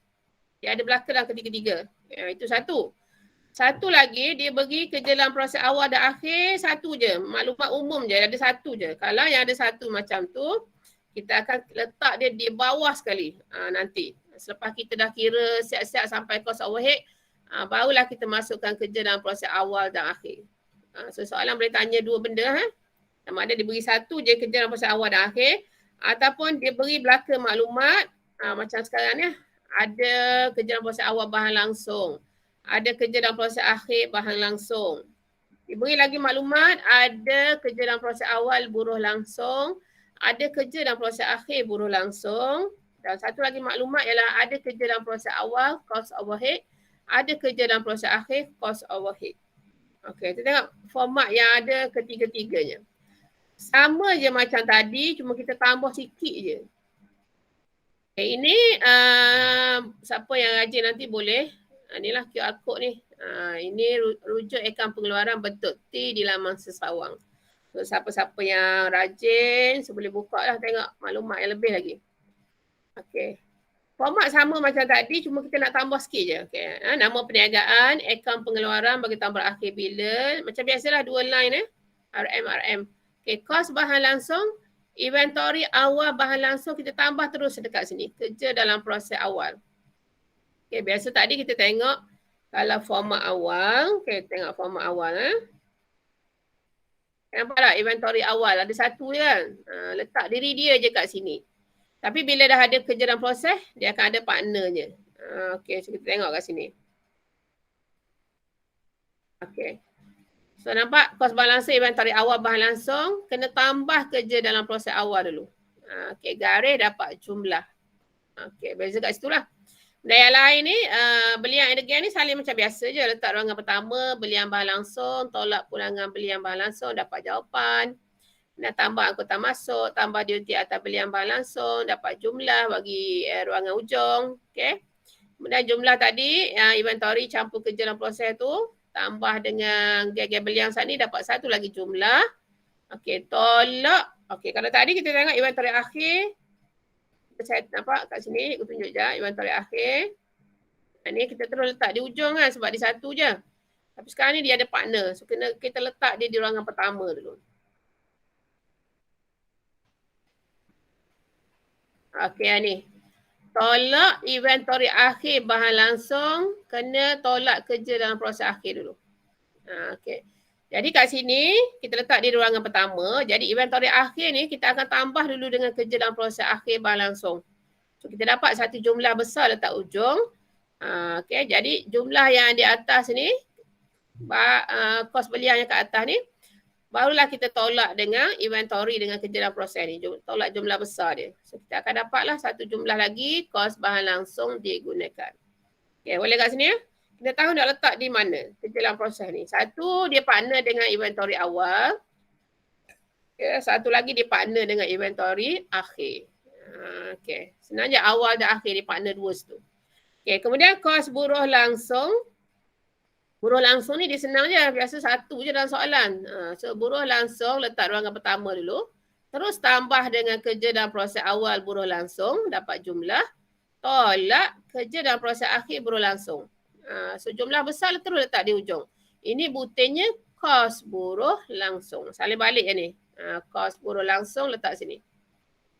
dia ada belaka dalam ketiga-tiga. Itu satu. Satu lagi dia bagi kerja dalam proses awal dan akhir satu je, maklumat umum je, ada satu je. Kalau yang ada satu macam tu, kita akan letak dia di bawah sekali nanti. Selepas kita dah kira siap-siap sampai kos overhead, barulah kita masukkan kerja dalam proses awal dan akhir. So soalan boleh tanya dua benda. Sama ada dia beri satu je kerja dalam proses awal dan akhir, ataupun dia beri belaka maklumat, macam sekarang ni, ada kerja dalam proses awal bahan langsung, ada kerja dalam proses akhir bahan langsung. Dia beri lagi maklumat, ada kerja dalam proses awal buruh langsung, ada kerja dalam proses akhir buruh langsung. Dan satu lagi maklumat ialah ada kerja dalam proses awal, cost overhead. Ada kerja dalam proses akhir, cost overhead. Okey, kita tengok format yang ada ketiga-tiganya. Sama je macam tadi, cuma kita tambah sikit je. Okay, ini siapa yang rajin nanti boleh. Inilah QR code ni. Ini rujuk akaun pengeluaran bentuk T di laman sesawang. So, siapa-siapa yang rajin, so boleh buka lah tengok maklumat yang lebih lagi. Okey. Format sama macam tadi, cuma kita nak tambah sikit je. Okay. Nama perniagaan, akaun pengeluaran bagi tambah akhir bila. Macam biasalah 2 line RM. Okay, kos bahan langsung, inventory awal bahan langsung kita tambah terus dekat sini. Kerja dalam proses awal. Okay, biasa tadi kita tengok kalau format awal. Okay, tengok format awal. Nampak tak inventory awal? Ada satu je kan? Letak diri dia je kat sini. Tapi bila dah ada kerja dalam proses, dia akan ada partnernya. Okey, so kita tengok kat sini. Okey. So nampak kos bahan langsung inventory awal bahan langsung kena tambah kerja dalam proses awal dulu. Okey, garis dapat jumlah. Okey, beza kat situ lah. Dan yang lain ni, belian energi ni saling macam biasa je. Letak ruangan pertama, belian bahan langsung, tolak pulangan belian bahan langsung, dapat jawapan. Nak tambah angkutan masuk, tambah duty atas belian bahan langsung, dapat jumlah bagi ruangan ujung. Okay. Kemudian jumlah tadi, inventory campur kerja dalam proses tu, tambah dengan gag belian saat ni dapat satu lagi jumlah. Okay, tolak. Okay, kalau tadi kita tengok inventory akhir, saya nampak kat sini, aku tunjuk je inventory akhir. Ni kita terus letak di ujung kan sebab dia satu je. Tapi sekarang ni dia ada partner, so kena kita letak dia di ruangan pertama dulu. Okey ni. Tolak inventory akhir bahan langsung, kena tolak kerja dalam proses akhir dulu. Okey. Jadi kat sini kita letak di ruangan pertama. Jadi inventory akhir ni kita akan tambah dulu dengan kerja dalam proses akhir bahan langsung. So kita dapat satu jumlah besar letak ujung. Okey, jadi jumlah yang di atas ni, kos belian yang kat atas ni, barulah kita tolak dengan inventory dengan kerja dalam proses ni. Tolak jumlah besar dia. So kita akan dapatlah satu jumlah lagi kos bahan langsung digunakan. Okay, boleh kat sini ya? Kita tahu nak letak di mana kerja dalam proses ni. Satu dia partner dengan inventory awal. Okay, satu lagi dia partner dengan inventory akhir. Okay, senang je awal dan akhir dia partner dua situ. Okay, kemudian kos buruh langsung. Buruh langsung ni dia senang je. Biasa satu je dalam soalan. So buruh langsung letak ruangan pertama dulu. Terus tambah dengan kerja dalam proses awal buruh langsung. Dapat jumlah. Tolak kerja dalam proses akhir buruh langsung. So jumlah besar terus letak di ujung. Ini butirnya kos buruh langsung. Salin balik je ni. Kos buruh langsung letak sini.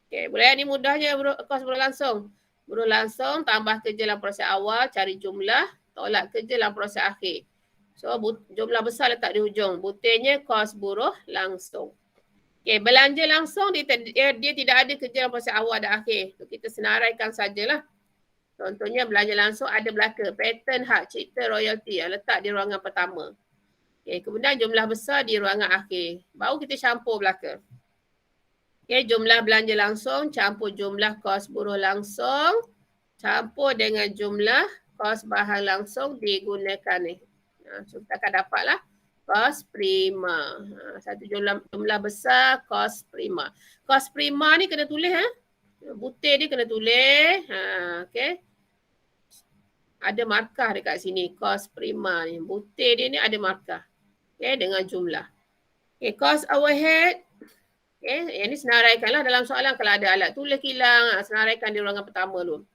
Okay, boleh ni mudahnya kos buruh langsung. Buruh langsung tambah kerja dalam proses awal. Cari jumlah. Tolak kerja dalam proses akhir. So jumlah besar letak di ujung. Butirnya kos buruh langsung. Okay, belanja langsung dia tidak ada kerja dalam proses awal dan akhir. So, kita senaraikan sajalah. Contohnya belanja langsung ada belaka. Patent, hak cipta, royalty. Letak di ruangan pertama. Okay, kemudian jumlah besar di ruangan akhir. Baru kita campur belaka. Okay, jumlah belanja langsung campur jumlah kos buruh langsung. Campur dengan jumlah kos bahan langsung digunakan ni. So kita akan dapatlah kos prima. Satu jumlah besar kos prima. Kos prima ni kena tulis butir dia kena tulis. Okay. Ada markah dekat sini kos prima ni. Butir dia ni ada markah. Okay, dengan jumlah. Okay, kos overhead. Okay, yang ni senaraikanlah dalam soalan kalau ada alat tulis kilang. Senaraikan di ruangan pertama dulu.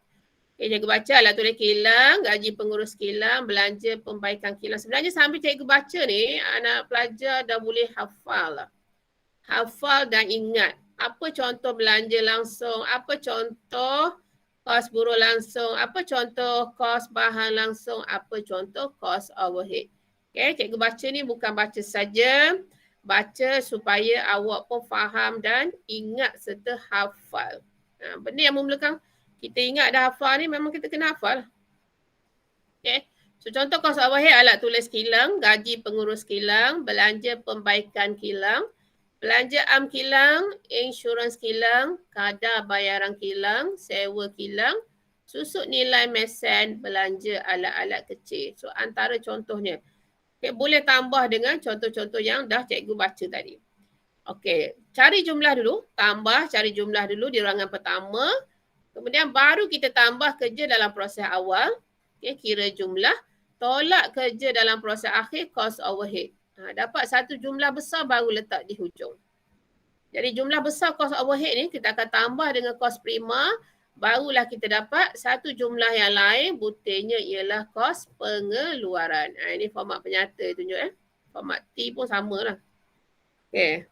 Okay, jaga baca alat tulis kilang, gaji pengurus kilang, belanja pembaikan kilang. Sebenarnya sambil cikgu baca ni, anak pelajar dah boleh hafal lah. Hafal dan ingat. Apa contoh belanja langsung, apa contoh kos buruh langsung, apa contoh kos bahan langsung, apa contoh kos overhead. Okay, cikgu baca ni bukan baca saja, baca supaya awak pun faham dan ingat serta hafal. Benda yang memerlukan kita ingat dah hafal ni memang kita kena hafal. Okay. So contoh kos overhead alat tulis kilang, gaji pengurus kilang, belanja pembaikan kilang, belanja am kilang, insurans kilang, kadar bayaran kilang, sewa kilang, susut nilai mesin, belanja alat-alat kecil. So antara contohnya. Okay, boleh tambah dengan contoh-contoh yang dah cikgu baca tadi. Okay, cari jumlah dulu, cari jumlah dulu di ruangan pertama. Kemudian baru kita tambah kerja dalam proses awal. Okay, kira jumlah. Tolak kerja dalam proses akhir cost overhead. Dapat satu jumlah besar baru letak di hujung. Jadi jumlah besar cost overhead ni kita akan tambah dengan cost prima, barulah kita dapat satu jumlah yang lain, butirnya ialah kos pengeluaran. Ini format penyata tunjuk Format T pun sama lah. Okey.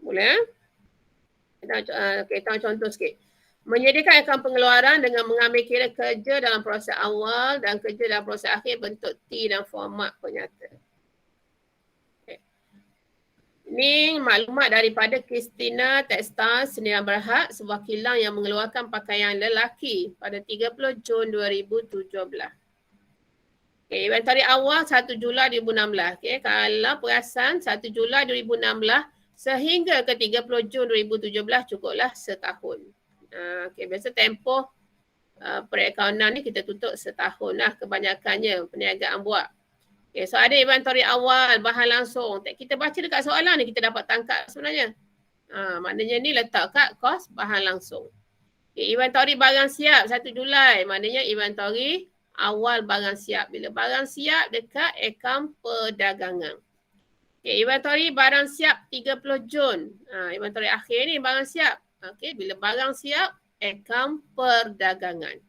Boleh kita contoh sikit. Menyediakan akaun pengeluaran dengan mengambil kira kerja dalam proses awal dan kerja dalam proses akhir bentuk T dan format penyata. Ini maklumat daripada Christina Textiles Sdn Bhd, sebuah kilang yang mengeluarkan pakaian lelaki pada 30 Jun 2017. Inventory awal 1 Julai 2016. Kalau perasan 1 Julai 2016 sehingga ke 30 Jun 2017 cukuplah setahun. Biasa tempoh perakaunan ni kita tutup setahun lah kebanyakannya perniagaan buat. So ada inventory awal, bahan langsung. Kita baca dekat soalan ni kita dapat tangkap sebenarnya. Maknanya ni letak kat kos bahan langsung. Inventory barang siap 1 Julai. Maknanya inventory awal barang siap. Bila barang siap dekat akaun perdagangan. Inventory barang siap 30 Jun. Inventory akhir ni barang siap. Bila barang siap, akaun perdagangan.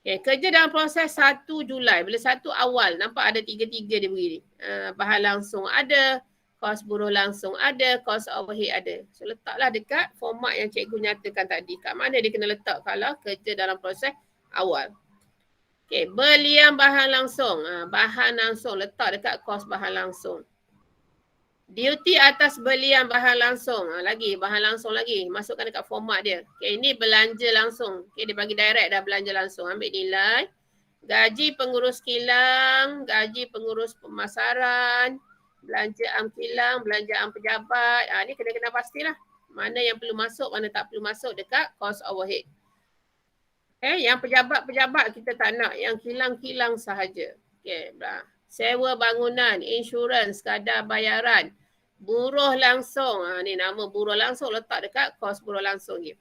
Kerja dalam proses 1 Julai. Bila 1 awal, nampak ada 3 dia begini. Bahan langsung ada, kos buruh langsung ada, kos overhead ada. So letaklah dekat format yang cikgu nyatakan tadi. Kat mana dia kena letak kalau kerja dalam proses awal. Belian bahan langsung. Bahan langsung letak dekat kos bahan langsung. Duty atas belian bahan langsung. Lagi bahan langsung lagi. Masukkan dekat format dia. Ini belanja langsung. Dia bagi direct dah belanja langsung. Ambil nilai. Gaji pengurus kilang, gaji pengurus pemasaran, belanjaan kilang, belanjaan pejabat. Ni kena pastilah. Mana yang perlu masuk, mana tak perlu masuk dekat cost overhead. Yang pejabat-pejabat kita tak nak. Yang kilang-kilang sahaja. Sewa bangunan, insurans, kadar bayaran. Buruh langsung. Ni nama buruh langsung letak dekat kos buruh langsung ni.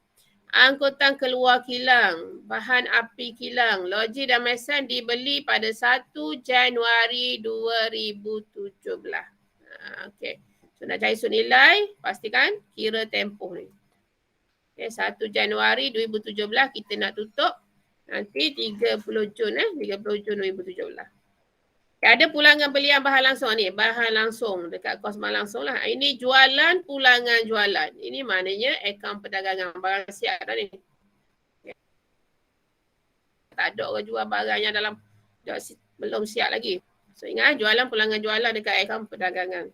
Angkutan keluar kilang, bahan api kilang, loji dan mesin dibeli pada 1 Januari 2017. So nak cari sudut nilai, pastikan kira tempoh ni. 1 Januari 2017 kita nak tutup nanti 30 Jun 30 Jun 2017. Ada pulangan belian bahan langsung ni. Bahan langsung dekat kos bahan langsung lah. Ini jualan, pulangan jualan. Ini maknanya akaun perdagangan barang siap dah ni. Tak ada orang jual barang yang dalam belum siap lagi. So ingat jualan, pulangan jualan dekat akaun perdagangan.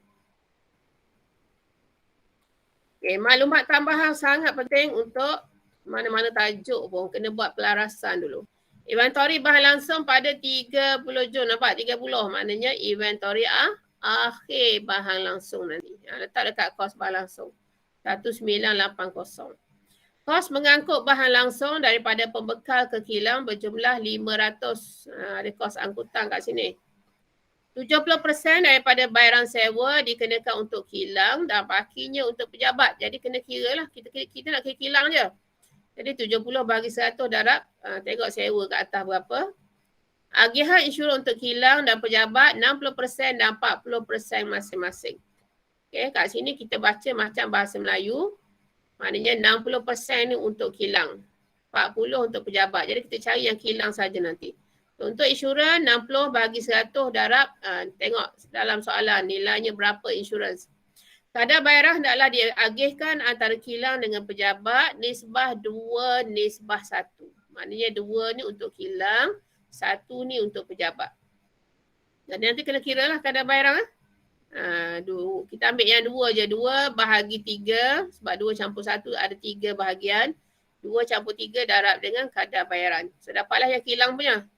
Maklumat tambahan sangat penting untuk mana-mana tajuk pun. Kena buat pelarasan dulu. Inventory bahan langsung pada 30 Jun. Nampak 30 maknanya inventory akhir bahan langsung nanti. Letak dekat kos bahan langsung. 1980. Kos mengangkut bahan langsung daripada pembekal ke kilang berjumlah 500. Ada kos angkutan kat sini. 70% daripada bayaran sewa dikenakan untuk kilang dan bakinya untuk pejabat. Jadi kena kira lah. Kita nak kira kilang je. Jadi 70 bagi 100 darab, tengok sewa kat atas berapa. Agihan insurans untuk kilang dan pejabat 60% dan 40% masing-masing. Kat sini kita baca macam bahasa Melayu. Maknanya 60% ni untuk kilang. 40 untuk pejabat. Jadi kita cari yang kilang saja nanti. Untuk insurans 60 bagi 100 darab, tengok dalam soalan nilainya berapa insurans. Kadar bayaran hendaklah diagihkan antara kilang dengan pejabat nisbah 2 nisbah 1. Maknanya 2 ni untuk kilang, 1 ni untuk pejabat. Jadi nanti kena kira lah kadar bayaran. Kita ambil yang 2 je. 2 bahagi 3 sebab 2 campur 1 ada 3 bahagian. 2 campur 3 darab dengan kadar bayaran. So dapatlah yang kilang punya.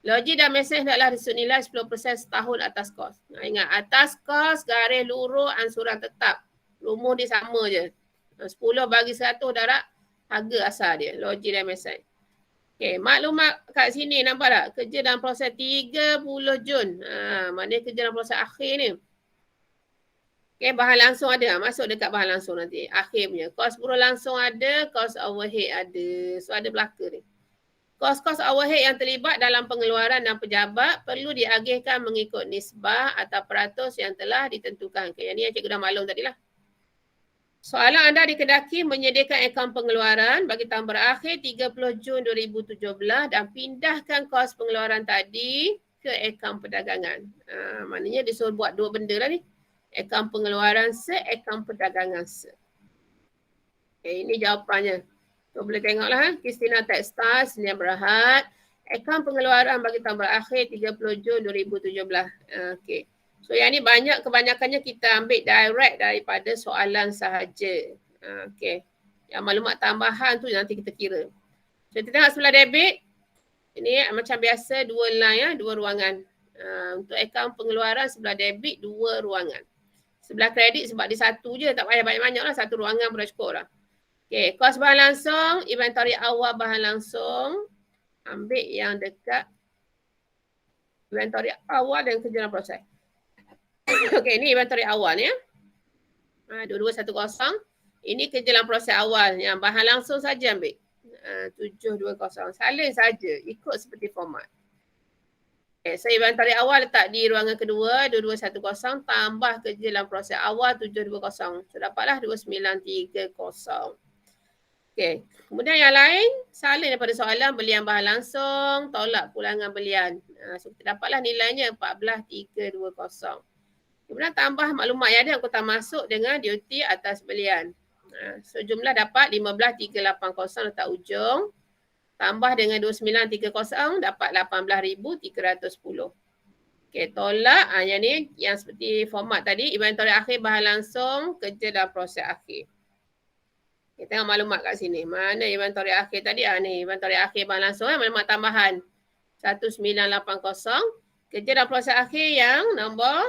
Loji dan mesin hendaklah disebut nilai 10% setahun atas kos. Ingat, atas kos, garis luruh, ansuran tetap. Rumuh dia sama je. 10 bagi 100 darab harga asal dia. Loji dan mesin. Maklumat kat sini nampak tak? Kerja dalam proses 30 Jun. Maknanya kerja dalam proses akhir ni. Bahan langsung ada. Masuk dekat bahan langsung nanti. Akhir punya. Kos buruh langsung ada, kos overhead ada. So ada belaka ni. Kos-kos overhead yang terlibat dalam pengeluaran dan pejabat perlu diagihkan mengikut nisbah atau peratus yang telah ditentukan. Okay, yang ni yang cikgu dah maklum tadi lah. Soalan anda di Kedaki menyediakan akaun pengeluaran bagi tahun berakhir 30 Jun 2017 dan pindahkan kos pengeluaran tadi ke akaun perdagangan. Maknanya dia suruh buat dua benda lah ni. Akaun pengeluaran se, akaun perdagangan se. Okay, ini jawapannya. So, boleh tengoklah. Christina Textiles, Senin Berhad. Akaun pengeluaran bagi tahun berakhir 30 Jun 2017. Okay. So yang ni kebanyakannya kita ambil direct daripada soalan sahaja. Okay. Yang maklumat tambahan tu nanti kita kira. So kita tengok sebelah debit. Ini macam biasa dua line ya, dua ruangan. Untuk akaun pengeluaran sebelah debit dua ruangan. Sebelah kredit sebab dia satu je, tak payah banyak-banyak lah. Satu ruangan pun dah cukup lah. Okay, kos bahan langsung, inventory awal bahan langsung. Ambil yang dekat inventory awal dan kerja dalam proses. Okey, ni inventory awal ni ya. 2210. Ini kerja dalam proses awal yang bahan langsung saja ambil. 720. Salin saja ikut seperti format. Okay, so inventory awal letak di ruangan kedua 2210 tambah kerja dalam proses awal 720. So dapatlah 2930. Okey, kemudian yang lain salin daripada soalan belian bahan langsung, tolak pulangan belian. So kita dapatlah nilainya 14320. Kemudian tambah maklumat yang ada angkutan masuk dengan duty atas belian. So jumlah dapat 15380 letak ujung. Tambah dengan 2930 dapat 18310. Okey, tolak yang ni yang seperti format tadi, inventory akhir bahan langsung, kerja dalam proses akhir. Kita tengok maklumat kat sini. Mana inventory akhir tadi? Ni inventory akhir bahan langsung maklumat tambahan 1980. Kerja dalam proses akhir yang nombor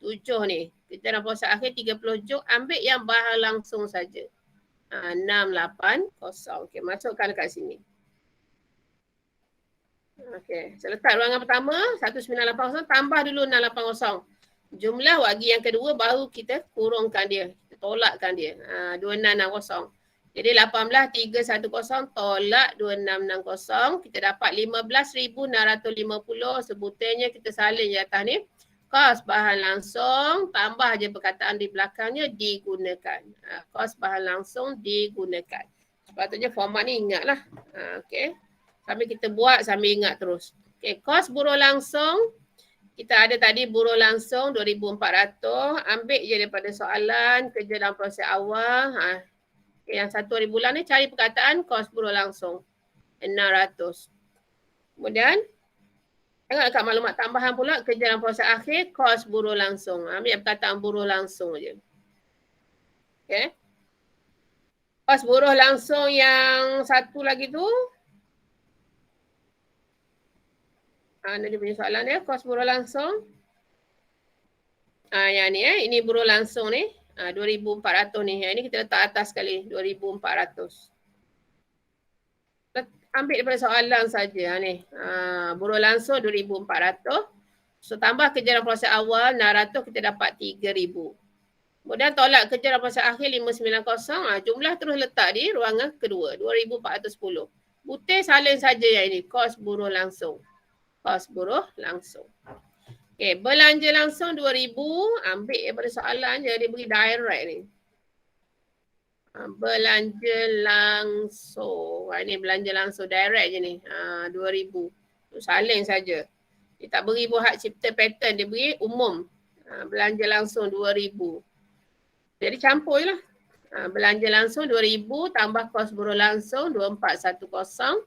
7 ni. Kita dalam proses akhir 30 Jun ambil yang bahan langsung saja. 680. Okey, masukkan dekat sini. Okey, saya letak ruangan pertama 1980 tambah dulu 680. Jumlah bagi yang kedua baru kita kurungkan dia. Kita tolakkan dia. 2660. Jadi 18310 tolak 2660. Kita dapat 15,650. Sebutannya kita salin di atas ni. Kos bahan langsung, tambah je perkataan di belakangnya digunakan. Kos bahan langsung digunakan. Sepatutnya format ni ingatlah. Okey. Sambil kita buat, sambil ingat terus. Okey, kos buruh langsung. Kita ada tadi buruh langsung 2,400. Ambil je daripada soalan, kerja dalam proses awal. Yang 1 hari bulan ni cari perkataan kos buruh langsung. 600. Kemudian, tengok dekat maklumat tambahan pula, kerja dalam proses akhir, kos buruh langsung. Ambil perkataan buruh langsung je. Okay. Kos buruh langsung yang satu lagi tu. Ini dia punya soalan dia, kos buruh langsung. Yang ni ini buruh langsung ni. 2,400 ni. Yang ni kita letak atas sekali, 2,400. Ambil daripada soalan saja ni. Buruh langsung 2,400. So tambah kerja dalam proses awal 600, kita dapat 3,000. Kemudian tolak kerja dalam proses akhir 590. Jumlah terus letak di ruangan kedua 2,410. Butir salin saja yang ini. Kos buruh langsung. Kos buruh langsung. Okey, belanja langsung 2,000. Ambil daripada soalan je, dia beri direct ni. Belanja langsung. Ini belanja langsung direct je ni. 2,000. Salin saja. Dia tak beri buat hak cipta pattern, dia beri umum. Belanja langsung 2,000. Jadi campur je lah. Belanja langsung 2,000 tambah kos buruh langsung 2,410.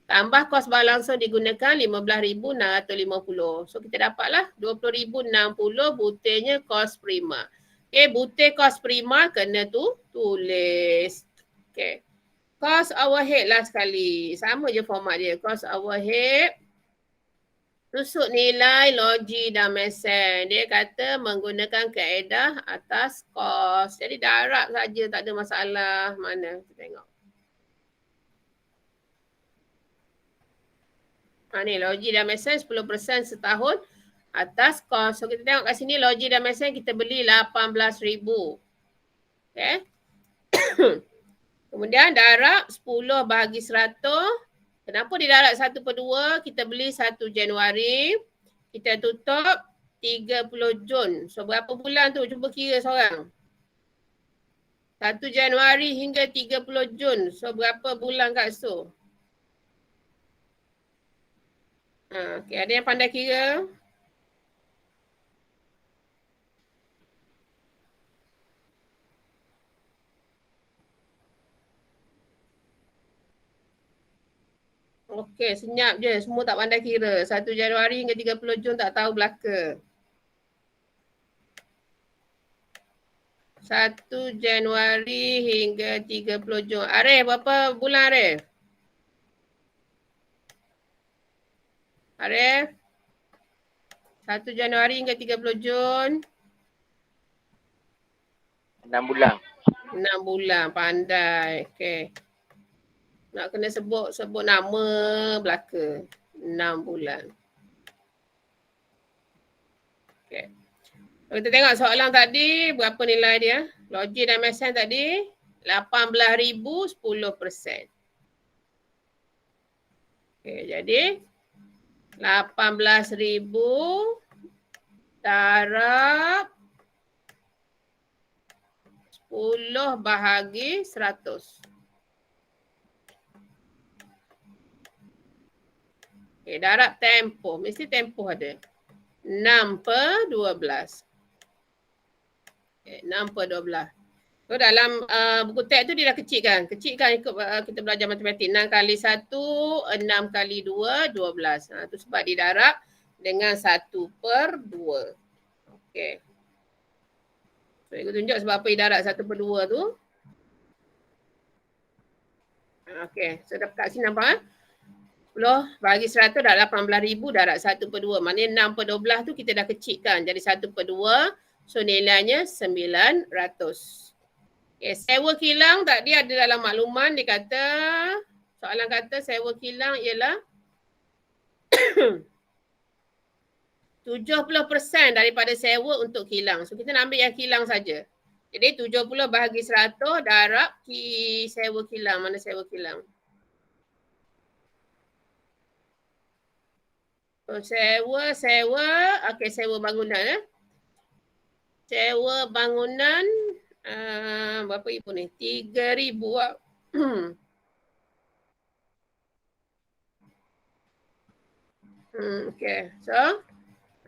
Tambah kos bahan langsung digunakan 15,650. So kita dapatlah 20,060 butirnya kos prima. Okay, butir kos prima kena tulis. Okay. Kos overhead lah sekali. Sama je format dia. Kos overhead. Tusuk nilai logi dan mesen. Dia kata menggunakan kaedah atas kos. Jadi darab saja, tak ada masalah. Mana? Kita tengok. Ni logi dan mesen 10% setahun atas kos. So kita tengok kat sini logi dan mesen kita beli 18,000. Okay. Kemudian darab 10 bahagi 100. Kenapa dia darat 1/2? Kita beli 1 Januari, kita tutup 30 Jun. So berapa bulan tu? Cuba kira seorang. 1 Januari hingga 30 Jun. So berapa bulan Kak Su? Okay, ada yang pandai kira? Okey, senyap je. Semua tak pandai kira. 1 Januari hingga 30 Jun tak tahu belaka. 1 Januari hingga 30 Jun. Arif, berapa bulan Arif? Arif? 1 Januari hingga 30 Jun. 6 bulan. 6 bulan, pandai. Okey. Nak kena sebut nama belaka. 6 bulan. Okey. Kalau kita tengok soalan tadi, berapa nilai dia? Logik dan mesin tadi, 18,000 10%. Okey, jadi 18,000 darab 10 bahagi 100. Okay, darab tempoh. Mesti tempoh ada. 6/12. Okay, 6/12. So dalam buku teks tu dia dah kecilkan. Kecilkan ikut kita belajar matematik. 6 kali 1, 6 kali 2, 12. Tu sebab didarab dengan 1/2. Okay. So aku tunjuk sebab apa didarab 1/2 tu. Okay, so kat sini nampak 10 bagi 100 dah 18,000 darab 1/2. Maknanya 6/12 tu kita dah kecilkan jadi 1/2. So nilainya 900. Okay, sewa kilang tadi ada dalam makluman dia kata, soalan kata sewa kilang ialah 70% daripada sewa untuk kilang. So kita nak ambil yang kilang saja. Jadi 70 bahagi 100 darab sewa kilang. Mana sewa kilang? So, sewa, okey sewa bangunan Sewa bangunan berapa ibu ni? 3,000 lah. Okay, so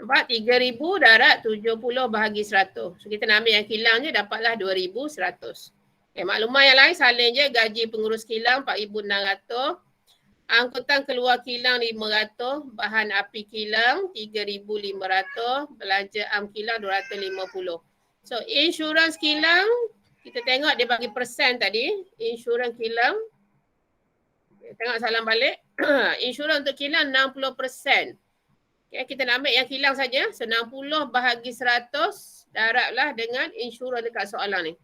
nampak 3,000 darab 70 bahagi 100. So kita nak ambil yang kilang je dapatlah 2,100. Okay, maklumat yang lain salin je gaji pengurus kilang 4,600. Angkutan keluar kilang 500, bahan api kilang 3,500, belanja am kilang 250. So insurans kilang, kita tengok dia bagi persen tadi, insurans kilang. Tengok salam balik. Insurans untuk kilang 60%. Okay, kita nak ambil yang kilang saja. So 60 bahagi 100 darablah dengan insurans dekat soalan ni.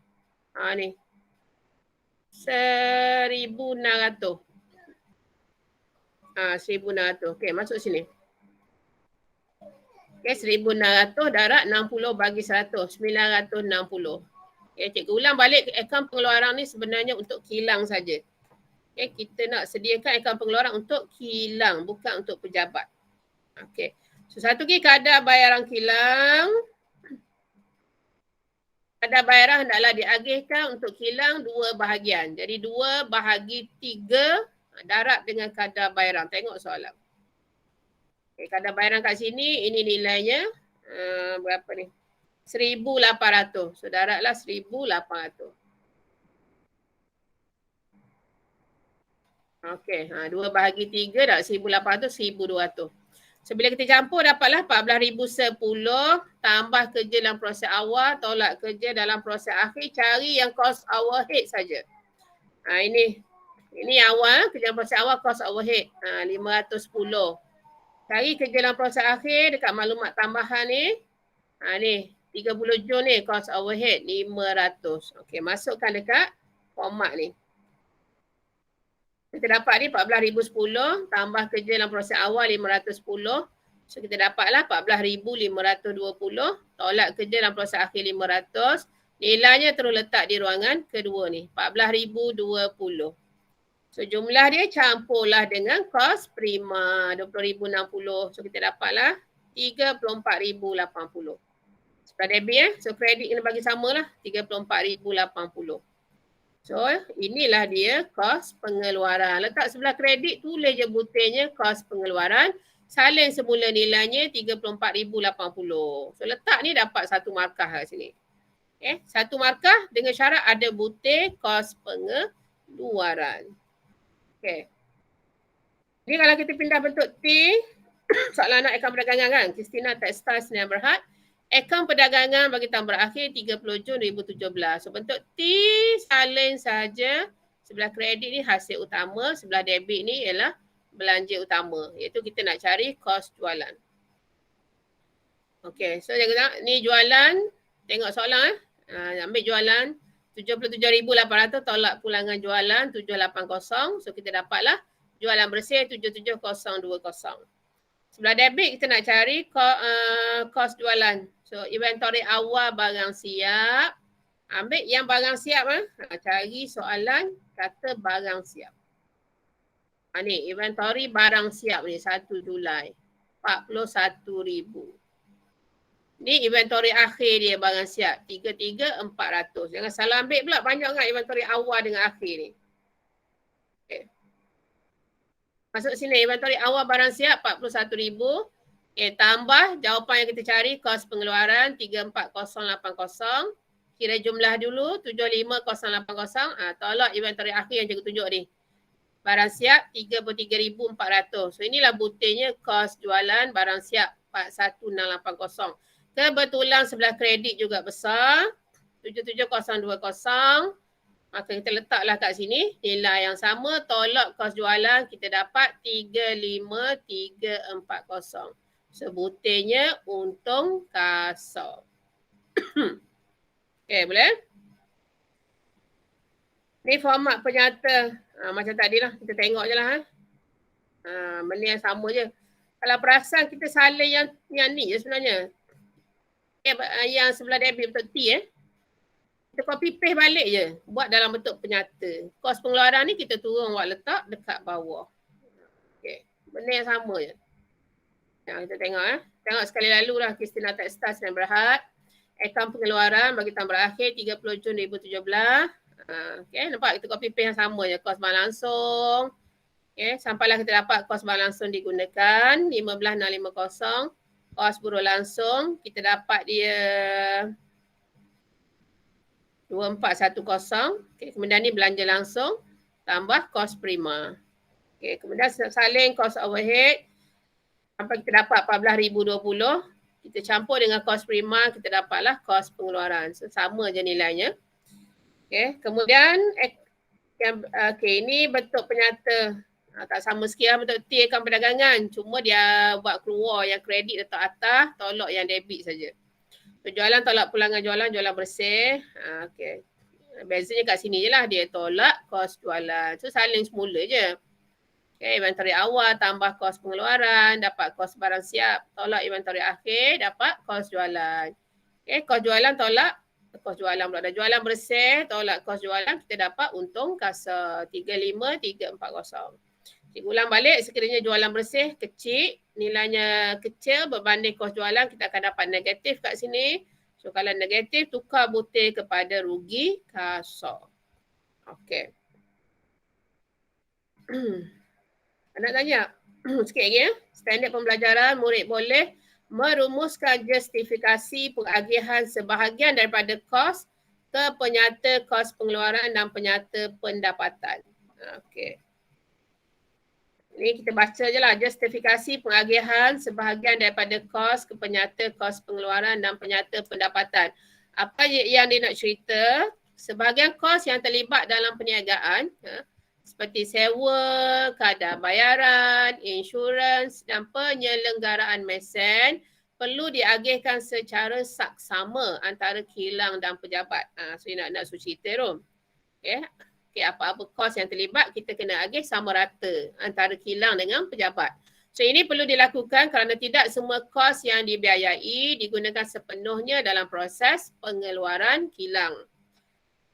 Ni. 1,600. 1,600. Okey, masuk sini. Okey, 1,600 darab 60 bagi 100. 960. Okey, cikgu ulang balik akaun pengeluaran ni sebenarnya untuk kilang saja. Okey, kita nak sediakan akaun pengeluaran untuk kilang, bukan untuk pejabat. Okey. So, satu lagi kadar bayaran kilang. Kadar bayaran hendaklah diagihkan untuk kilang 2 bahagian. Jadi 2 bahagi 3 darab dengan kadar bayaran. Tengok soalan. Okay, kadar bayaran kat sini, ini nilainya berapa ni? 1,800. So darablah 1,800. Okey, 2 bahagi 3 dah 1,800, 1,200. So bila kita campur dapatlah 14,010 tambah kerja dalam proses awal, tolak kerja dalam proses akhir, cari yang cost overhead saja. Ini awal, kerja proses awal cost overhead 510. Cari kerja dalam proses akhir dekat maklumat tambahan ni. Ni 30 Jun ni cost overhead 500. Okey, masukkan dekat format ni. Kita dapat ni 14,010 tambah kerja dalam proses awal 510. So kita dapatlah 14,520 tolak kerja dalam proses akhir 500. Nilainya terus letak di ruangan kedua ni 14,020. So jumlah dia campurlah dengan kos prima 20,060. So kita dapatlah 34,080. Sebelah debit So kredit kena bagi samalah 34,080. So inilah dia kos pengeluaran. Letak sebelah kredit tulis je butirnya kos pengeluaran. Salin semula nilainya 34,080. So letak ni dapat satu markah kat sini. Satu markah dengan syarat ada butir kos pengeluaran. Jadi kalau kita pindah bentuk T, soalan nak akaun perdagangan kan, Christina Textiles Sdn Bhd, akaun perdagangan bagi tahun berakhir 30 Jun 2017. So bentuk T salin saja. Sebelah kredit ni hasil utama, sebelah debit ni ialah belanja utama, iaitu kita nak cari kos jualan. Okey, so ni jualan, tengok soalan ambil jualan 77,800 tolak pulangan jualan 780. So kita dapatlah jualan bersih 77,020. Sebelah debit kita nak cari kos jualan. So inventory awal barang siap. Ambil yang barang siap cari soalan kata barang siap. Ni inventory barang siap ni 1 Julai 41,000. Ni inventory akhir dia barang siap 33,400. Jangan salah ambil pula, banyak kan inventory awal dengan akhir ni. Masuk sini inventory awal barang siap 41,000. Tambah jawapan yang kita cari kos pengeluaran 34,080. Kira jumlah dulu 75,080. Tolak inventory akhir yang cikgu tunjuk ni. Barang siap 33,400. So inilah butirnya kos jualan barang siap 41,680. Kebetulan sebelah kredit juga besar 77,020. Maka kita letaklah kat sini nilai yang sama, tolak kos jualan kita dapat 35,340. Sebutirnya untung kasar. Okey, boleh? Ni format penyata. Macam tadi lah, kita tengok je lah. Benda yang sama je. Kalau perasan kita salin yang ni je sebenarnya. Yang sebelah debit bentuk T kita copy paste balik je. Buat dalam bentuk penyata. Kos pengeluaran ni kita turun buat letak dekat bawah. Okey. Benda yang sama je. Kita tengok Tengok sekali lalu lah Christina Textiles Sdn Bhd. Akaun pengeluaran bagi tahun berakhir 30 Jun 2017. Okay, nampak kita copy paste yang sama je. Kos barang langsung. Okay, sampailah kita dapat kos barang langsung digunakan. 15,650. Kos buruh langsung. Kita dapat dia 2410. Okay, kemudian ni belanja langsung. Tambah kos prima. Okay, kemudian salin kos overhead. Sampai kita dapat 14,020. Kita campur dengan kos prima. Kita dapatlah kos pengeluaran. So, sama je nilainya. Okay, kemudian ini bentuk penyata. Tak sama sikit lah bentuk T akaun perdagangan. Cuma dia buat keluar yang kredit letak atas, tolak yang debit saja. So, jualan tolak pulangan jualan, jualan bersih. Okay. Bezanya kat sini je lah, dia tolak kos jualan. So salin semula je. Okay, inventory awal tambah kos pengeluaran, dapat kos barang siap. Tolak inventory akhir, dapat kos jualan. Okay, kos jualan tolak kos jualan pula. Dah jualan bersih, tolak kos jualan, kita dapat untung kasar 35,340. Cikgu ulang balik, sekiranya jualan bersih kecil, nilainya kecil berbanding kos jualan, kita akan dapat negatif kat sini. So kalau negatif, tukar butir kepada rugi kasar. Okey. Nak tanya sikit lagi Standard pembelajaran, murid boleh merumuskan justifikasi pengagihan sebahagian daripada kos ke penyata kos pengeluaran dan penyata pendapatan. Okey. Ni kita baca je lah, justifikasi pengagihan sebahagian daripada kos ke penyata kos pengeluaran dan penyata pendapatan. Apa yang dia nak cerita? Sebahagian kos yang terlibat dalam perniagaan, seperti sewa, kadar bayaran, insurans dan penyelenggaraan mesin perlu diagihkan secara saksama antara kilang dan pejabat. So nak cerita tu. Okay, apa-apa kos yang terlibat kita kena agih sama rata antara kilang dengan pejabat. So ini perlu dilakukan kerana tidak semua kos yang dibiayai digunakan sepenuhnya dalam proses pengeluaran kilang.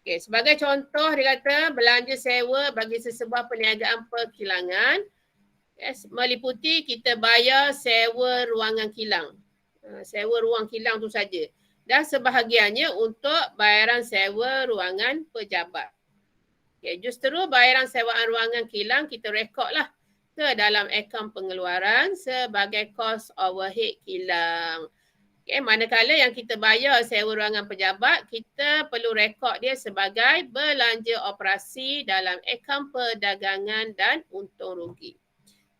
Okey, sebagai contoh dia kata belanja sewa bagi sesebuah perniagaan perkilangan meliputi kita bayar sewa ruangan kilang. Sewa ruang kilang tu saja. Dan sebahagiannya untuk bayaran sewa ruangan pejabat. Okay, justru bayaran sewaan ruangan kilang kita rekodlah ke dalam akaun pengeluaran sebagai cost overhead kilang. Okay, manakala yang kita bayar sewa ruangan pejabat, kita perlu rekod dia sebagai belanja operasi dalam akaun perdagangan dan untung rugi.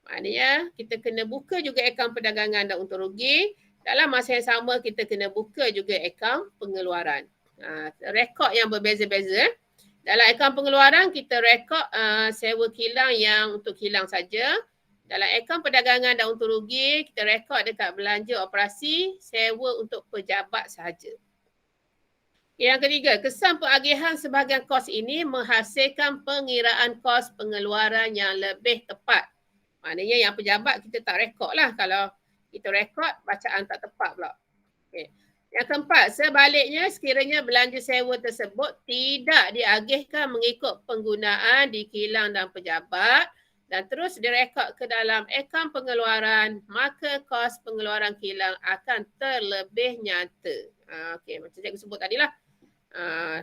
Maknanya kita kena buka juga akaun perdagangan dan untung rugi. Dalam masa yang sama kita kena buka juga akaun pengeluaran. Rekod yang berbeza-beza. Dalam akaun pengeluaran kita rekod sewa kilang yang untuk kilang saja. Dalam akaun perdagangan dan untung rugi kita rekod dekat belanja operasi sewa untuk pejabat sahaja. Yang ketiga, kesan pengagihan sebahagian kos ini menghasilkan pengiraan kos pengeluaran yang lebih tepat. Maknanya yang pejabat kita tak rekod lah. Kalau kita rekod, bacaan tak tepat pula. Okay. Yang keempat, sebaliknya sekiranya belanja sewa tersebut tidak diagihkan mengikut penggunaan di kilang dan pejabat dan terus direkod ke dalam akaun pengeluaran, maka kos pengeluaran kilang akan terlebih nyata. Okey, macam cikgu sebut tadi lah.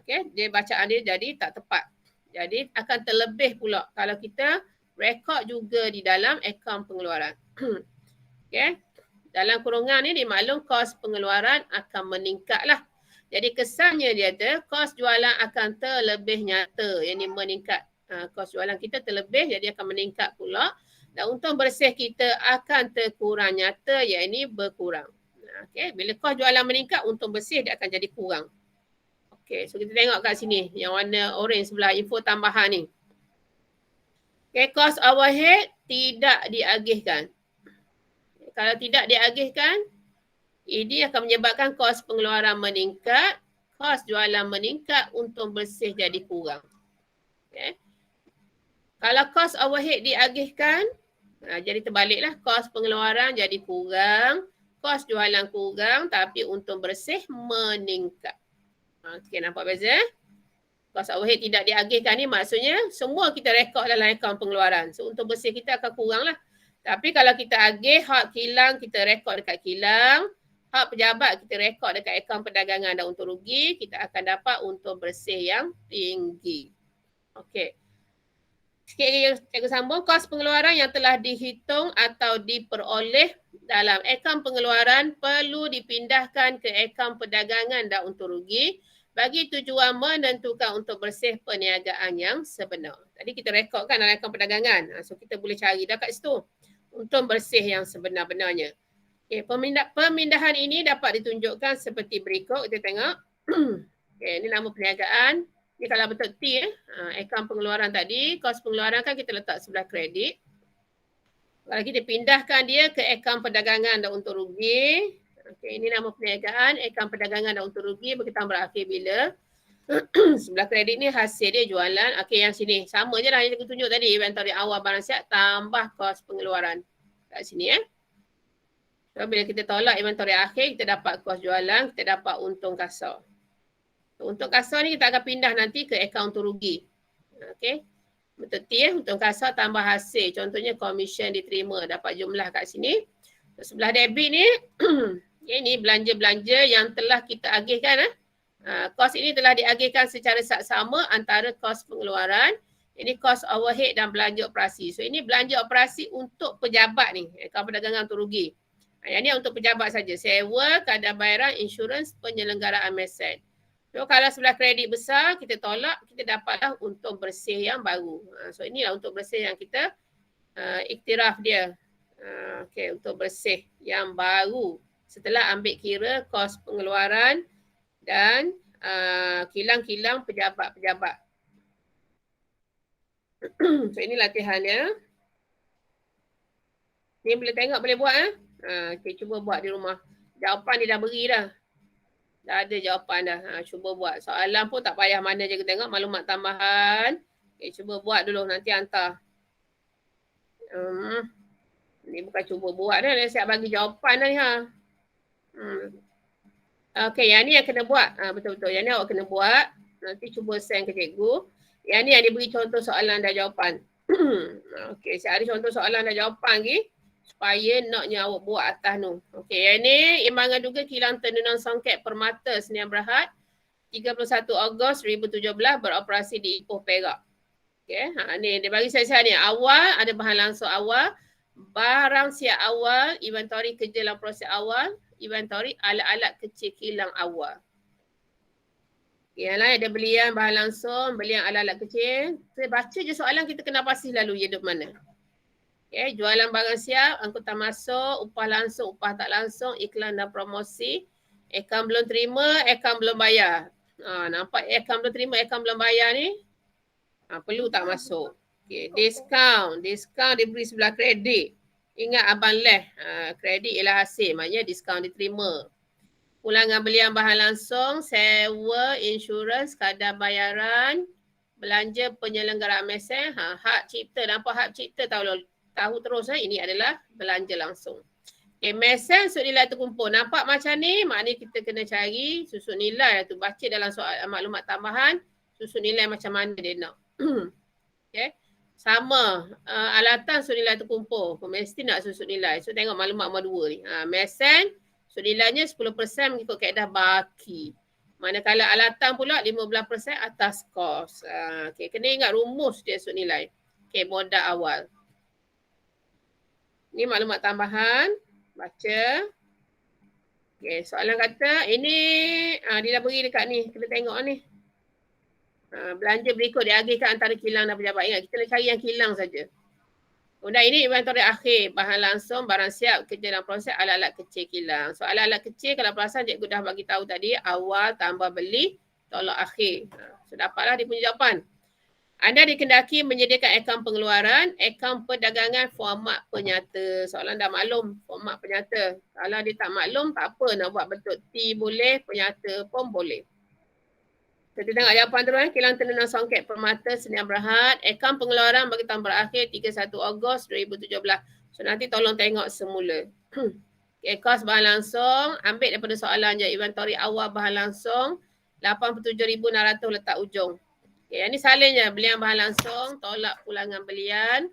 Okay, dia bacaan dia jadi tak tepat. Jadi akan terlebih pula kalau kita rekod juga di dalam akaun pengeluaran. Okay. Dalam kurungan ni dimaklum kos pengeluaran akan meningkat lah. Jadi kesannya dia ada kos jualan akan terlebih nyata. Yang ini meningkat. Kos jualan kita terlebih jadi akan meningkat pula. Dan untung bersih kita akan terkurang nyata yang ini berkurang. Okay. Bila kos jualan meningkat untung bersih dia akan jadi kurang. Okay. So kita tengok kat sini yang warna orange sebelah info tambahan ni. Okay. Kos overhead tidak diagihkan. Kalau tidak diagihkan, ini akan menyebabkan kos pengeluaran meningkat, kos jualan meningkat, untung bersih jadi kurang. Okay. Kalau kos overhead diagihkan, jadi terbaliklah, kos pengeluaran jadi kurang, kos jualan kurang tapi untung bersih meningkat. Okay, nampak beza? Kos overhead tidak diagihkan ni maksudnya semua kita rekod dalam akaun pengeluaran. So untung bersih kita akan kurang lah. Tapi kalau kita agih hak kilang, kita rekod dekat kilang. Hak pejabat kita rekod dekat akaun perdagangan dan untung rugi. Kita akan dapat untung bersih yang tinggi. Okey. Sikit lagi cikgu sambung. Kos pengeluaran yang telah dihitung atau diperoleh dalam akaun pengeluaran perlu dipindahkan ke akaun perdagangan dan untung rugi bagi tujuan menentukan untung bersih perniagaan yang sebenar. Tadi kita rekodkan dalam akaun perdagangan. So kita boleh cari dah kat situ. Untung bersih yang sebenar-benarnya. Okay, pemindahan ini dapat ditunjukkan seperti berikut. Kita tengok. Okay, ini nama perniagaan. Ini kalau betul T, akaun pengeluaran tadi. Kos pengeluaran kan kita letak sebelah kredit. Kalau kita pindahkan dia ke akaun perdagangan dan untung rugi. Okay, ini nama perniagaan. Akaun perdagangan dan untung rugi berkaitan berakhir bila. Sebelah kredit ni hasil dia jualan. Okey, yang sini sama je lah yang aku tunjuk tadi. Inventory awal barang siap tambah kos pengeluaran. Kat sini So, bila kita tolak inventory akhir, kita dapat kos jualan, kita dapat untung kasar. So, untung kasar ni kita akan pindah nanti ke akaun untung rugi. Okey. Betul untung kasar tambah hasil. Contohnya komisen diterima, dapat jumlah kat sini. So, sebelah debit ni, ini belanja-belanja yang telah kita agihkan. Kos ini telah diagihkan secara saksama antara kos pengeluaran, ini kos overhead dan belanja operasi. So ini belanja operasi untuk pejabat ni, akaun perdagangan untung rugi. Yang ni untuk pejabat saja, sewa, kadar bayaran, insurans, penyelenggaraan meset. So kalau sebelah kredit besar, kita tolak, kita dapatlah untung bersih yang baru. So inilah untung bersih yang kita iktiraf dia. Okay, untung bersih yang baru setelah ambil kira kos pengeluaran dan kilang-kilang pejabat-pejabat. So ini latihannya. Ni boleh tengok, boleh buat okay, cuba buat di rumah. Jawapan dia dah beri dah. Dah ada jawapan dah. Cuba buat. Soalan pun tak payah mana je kita tengok. Maklumat tambahan. Okay, cuba buat dulu nanti hantar. Ni bukan cuba buat dah. Dia siap bagi jawapan dah ni Okey, yang ni yang kena buat. Betul-betul. Yang ni awak kena buat. Nanti cuba send ke cikgu. Yang ni yang dia beri contoh soalan dan jawapan. Okey, saya ada contoh soalan dan jawapan lagi. Supaya naknya awak buat atas tu. Okey, yang ni imbangan duga kilang tenunang songket permata Sdn Bhd 31 Ogos 2017 beroperasi di Ipoh Perak. Okey, ni dia bagi saya ni. Awal ada bahan langsung awal, barang siap awal, inventory kerja dalam proses awal, inventory alat-alat kecil kilang awal. Yang lain ada belian bahan langsung, belian alat-alat kecil. Saya baca je soalan, kita kena pasti lalu ia duduk mana. Okay, jualan barang siap, angkutan masuk, upah langsung, upah tak langsung, iklan dan promosi. Akaun belum terima, akaun belum bayar. Nampak akaun belum terima, akaun belum bayar ni? Perlu tak masuk. Okay, diskaun diberi sebelah kredit. Ingat Abang Leh, kredit ialah hasil, maknanya diskaun diterima. Ulangan belian bahan langsung, sewa, insurans, kadar bayaran, belanja penyelenggaraan mesin, hak cipta. Nampak hak cipta tahu terus ini adalah belanja langsung. Okay, mesin susun nilai terkumpul. Nampak macam ni, maknanya kita kena cari susun nilai tu. Baca dalam soal maklumat tambahan, susun nilai macam mana dia nak. Okay. Sama, alatan susun nilai terkumpul. Mesti nak susun nilai. So tengok maklumat nombor 2 ni. Mesin, so nilainya 10% mengikut kaedah baki. Manakala alatan pula 15% atas kos. Okay, kena ingat rumus dia susun nilai. Okay, modal awal. Ni maklumat tambahan. Baca. Okay, soalan kata ini dia dah beri dekat ni. Kita tengok ni. Belanja berikut diagihkan antara kilang dan pejabat. Ingat, kita nak cari yang kilang saja. Kemudian ini inventory akhir. Bahan langsung, barang siap, kerja dalam proses, alat-alat kecil kilang. So alat-alat kecil kalau perasan cikgu dah bagi tahu tadi. Awal tambah beli, tolak akhir. So dapatlah dia punya jawapan. Anda dikendaki menyediakan akaun pengeluaran, akaun perdagangan, format penyata. Soalan dah maklum, format penyata. Kalau dia tak maklum, tak apa nak buat bentuk T boleh, penyata pun boleh. Kita tengok jawapan terus. Kilang tenunang songket permata Sdn Bhd. Akaun pengeluaran bagi tahun berakhir 31 Ogos 2017. So nanti tolong tengok semula. Okay, kos bahan langsung. Ambil daripada soalan je. Inventory awal bahan langsung. 87,600 letak ujung. Okay, yang ni salin je. Belian bahan langsung. Tolak pulangan belian.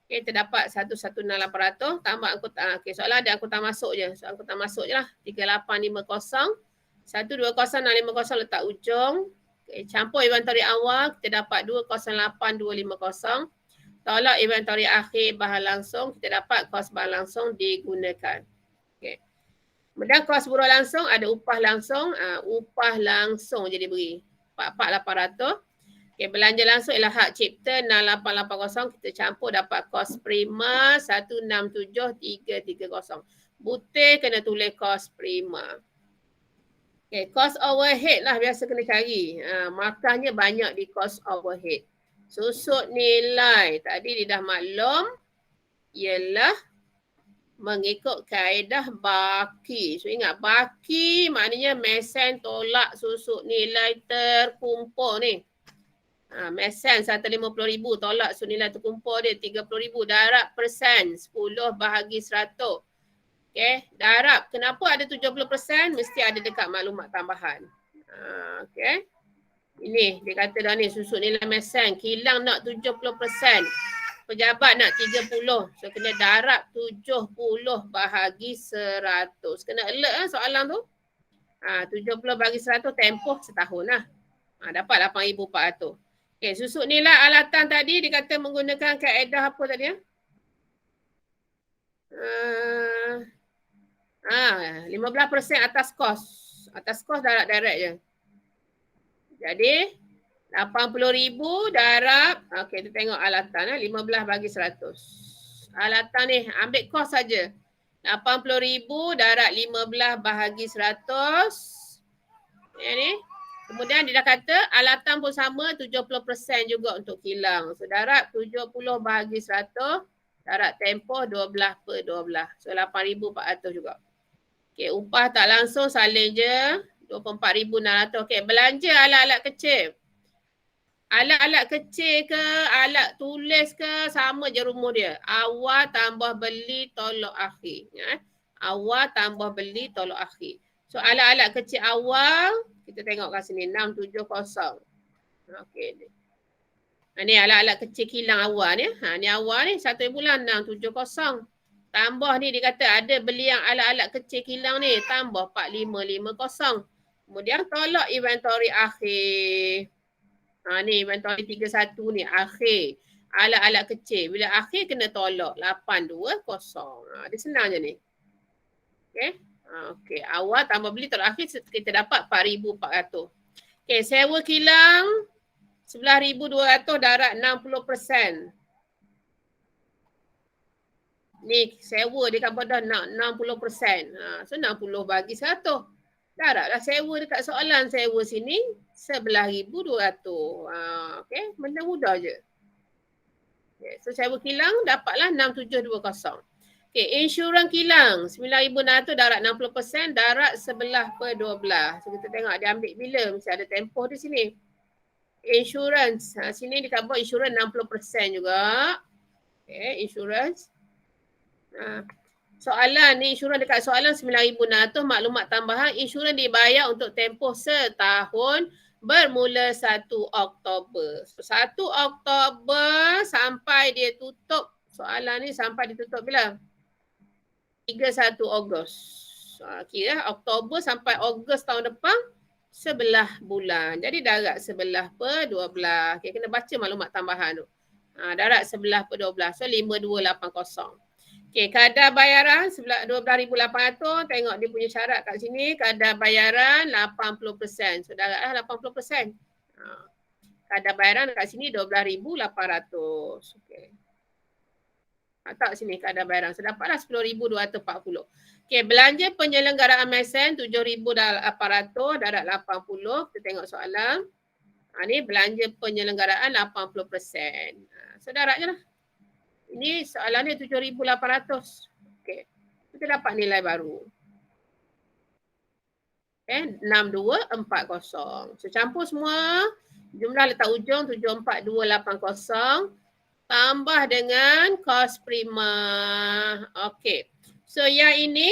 Okay, terdapat 116,800. Tambah angkutan. Okay, soalan ada angkutan masuk je. So angkutan masuk je lah. 3850. 120,650 letak ujung. Okay, campur inventory awal, kita dapat 208,250. Tolak inventory akhir bahan langsung, kita dapat kos bahan langsung digunakan. Okay. Kemudian kos buruh langsung, ada upah langsung. Upah langsung je diberi. 44,800. Okay, belanja langsung ialah hak cipta 6880. Kita campur dapat kos prima 167,330. Butir kena tulis kos prima. Okay, cost overhead lah biasa kena cari. Markahnya banyak di cost overhead. Susut nilai. Tadi dia dah maklum. Ialah mengikut kaedah baki. So ingat baki maknanya mesin tolak susut nilai terkumpul ni. Mesin 150,000 tolak susut nilai terkumpul dia 30,000. Darab persen 10 bahagi 100. Okay, darab. Kenapa ada 70%? Mesti ada dekat maklumat tambahan. Okay. Ini dia kata dah ni susut nilai mesin. Kilang nak 70%. Pejabat nak 30. So kena darab 70 bahagi 100. Kena alert soalan tu. 70 bahagi 100 tempoh setahun lah. Dapat 8,400. Okay, susut nilai alatan tadi dia kata menggunakan kaedah apa tadi ya? 15% atas kos. Atas kos direct je. Jadi 80,000 darab. Okey, kita tengok alatan 15 bagi 100. Alatan ni ambil kos saja. 80,000 darab 15 bahagi 100. Ni. Kemudian dia dah kata alatan pun sama 70% juga untuk kilang. So darab 70 bahagi 100. Darab tempoh 12/12. So 8,400 juga. Okey, upah tak langsung salin je 24,600. Okey, belanja alat-alat kecil. Alat-alat kecil ke, alat tulis ke, sama je rumus dia. Awal tambah beli tolak akhir. Awal tambah beli tolak akhir. So alat-alat kecil awal, kita tengok kat sini 670. Okey. Ni alat-alat kecil kilang awal ni. Ni awal ni 1 bulan 670. Tambah ni dia kata ada beli yang alat-alat kecil kilang ni tambah 4550. Kemudian tolak inventory akhir. Ni inventory 31 ni akhir. Alat-alat kecil. Bila akhir kena tolak 820. Dia senang je ni. Okey. Okey, awal tambah beli terakhir kita dapat 4,400. Okey, sewa kilang 11,200 darat 60%. Ni sewa dia kan pada nak 60%. So 60 bagi 100. Daratlah sewa dekat soalan sewa sini 11,200. Okey, benda mudah je. Okay, so sewa kilang dapatlah 6,720. Okey, insurans kilang 9,600 darat 60%, darat 11/12. So kita tengok dia ambil bila, mesti ada tempoh di sini. Insurans, sini dia cover insurans 60% juga. Okey, insurans. Soalan ni insurans dekat soalan 9,600, maklumat tambahan insurans dibayar untuk tempoh setahun bermula 1 Oktober. So 1 Oktober sampai dia tutup. Soalan ni sampai ditutup bila? 31 Ogos. Kira Oktober sampai Ogos tahun depan 11 bulan. Jadi darat 11/12. Okay, kena baca maklumat tambahan tu. Darat 11/12. So 5280. Okay, kadar bayaran 12,800. Tengok dia punya syarat kat sini. Kadar bayaran 80%. So daratlah 80%. Kadar bayaran kat sini 12,800. Okay. Tak sini kadar bayaran. So dapatlah 10,240. Okey, belanja penyelenggaraan mesin 7,800 darat 80. Kita tengok soalan. Ni belanja penyelenggaraan 80%. So darat je lah. Ini soalan ni 7,800. Okey. Kita dapat nilai baru. Okay, 6240. So campur semua. Jumlah letak ujung 74280. Tambah dengan kos prima. Okey. So yang ini,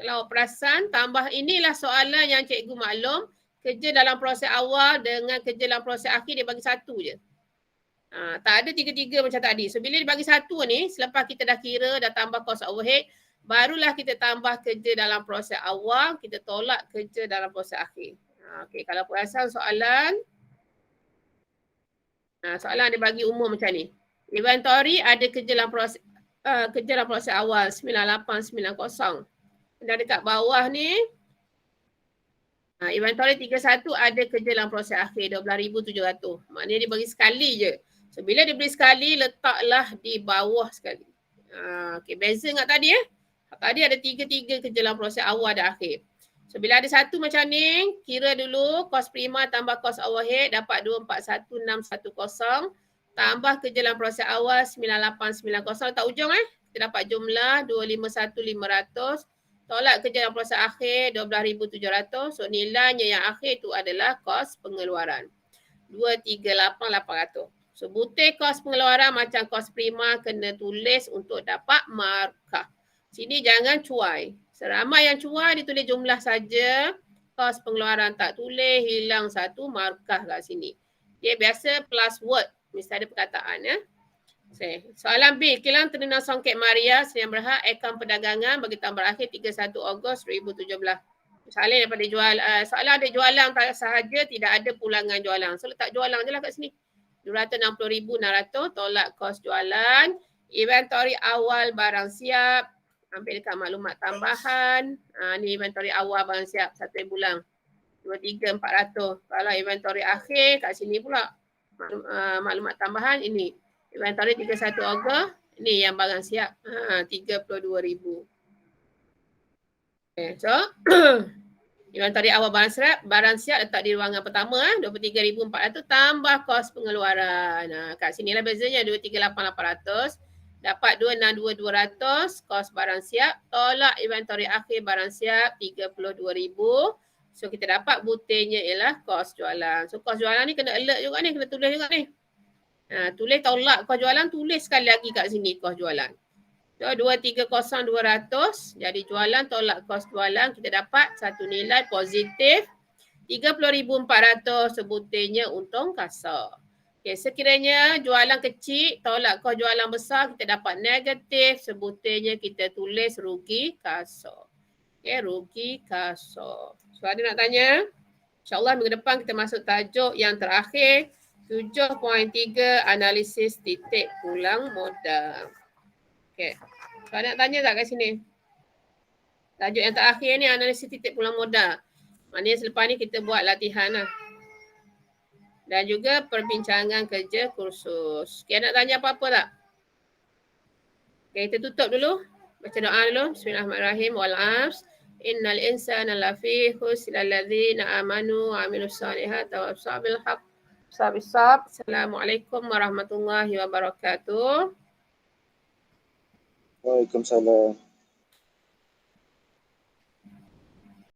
kalau perasan, tambah inilah soalan yang cikgu maklum. Kerja dalam proses awal dengan kerja dalam proses akhir dia bagi satu je. Tak ada tiga-tiga macam tadi. So bila dia bagi satu ni, selepas kita dah kira, dah tambah kos overhead, barulah kita tambah kerja dalam proses awal, kita tolak kerja dalam proses akhir. Okey, kalau perasan soalan, soalan dia bagi umum macam ni. Inventory ada kerja dalam proses awal 9890. Dan dekat bawah ni inventory 31 ada kerja dalam proses akhir 12,700. Maknanya dia bagi sekali je. So bila dia beri sekali, letaklah di bawah sekali. Okey, beza dengan tadi Tadi ada tiga-tiga kerja dalam proses awal dan akhir. So bila ada satu macam ni, kira dulu kos prima tambah kos overhead dapat 241,610. Tambah kerja dalam proses awal 9890. Letak ujung kita dapat jumlah 251,500. Tolak kerja dalam proses akhir 12,700. So nilainya yang akhir tu adalah kos pengeluaran 238,800. So butir kos pengeluaran macam kos prima kena tulis untuk dapat markah. Sini jangan cuai. Seramai yang cuai ditulis jumlah saja. Kos pengeluaran tak tulis, hilang satu markah kat sini. Dia biasa plus word. Mesti ada perkataan Soalan B. Kilang Terminal Songket Maria, Sdn Bhd, akaun perdagangan bagi tahun berakhir 31 Ogos 2017. Soalan daripada soalan ada jualan sahaja, tidak ada pulangan jualan. So letak jualan je lah kat sini. 260,600 tolak kos jualan. Inventory awal barang siap. Ambil dekat maklumat tambahan. Ni inventory awal barang siap 1 bulan. 23,400. Kalau inventory akhir kat sini pula. Maklumat tambahan ini. Inventory 31 Ogos. Ini yang barang siap. 32,000. Okay, so inventory awal barang siap letak di ruangan pertama 23,400 tambah kos pengeluaran. Kat sinilah bezanya 238,800. Dapat 262,200 kos barang siap. Tolak inventory akhir barang siap 32,000. So kita dapat butirnya ialah kos jualan. So kos jualan ni kena alert juga ni, kena tulis juga ni. Tulis tolak kos jualan, tulis sekali lagi kat sini kos jualan. So 230,200. Jadi jualan tolak kos jualan, kita dapat satu nilai positif 30,400, sebutannya untung kasar. Okay, sekiranya jualan kecil tolak kos jualan besar, kita dapat negatif, sebutannya kita tulis rugi kasar. Okay, rugi kasar. So ada nak tanya? InsyaAllah minggu depan kita masuk tajuk yang terakhir, 7.3 analisis titik pulang modal. Okay. So ada nak tanya tak kat sini? Tajuk yang terakhir ni analisis titik pulang modal. Maknanya selepas ni kita buat latihan lah. Dan juga perbincangan kerja kursus. Okay, nak tanya apa-apa tak? Okay, kita tutup dulu. Baca doa dulu. Bismillahirrahmanirrahim. Wal'as. Innal insana lafi khusr alladzina amanu wa amilus solihat wa sabil haq. Sabisab. Assalamualaikum warahmatullahi wabarakatuh. Waalaikumsalam.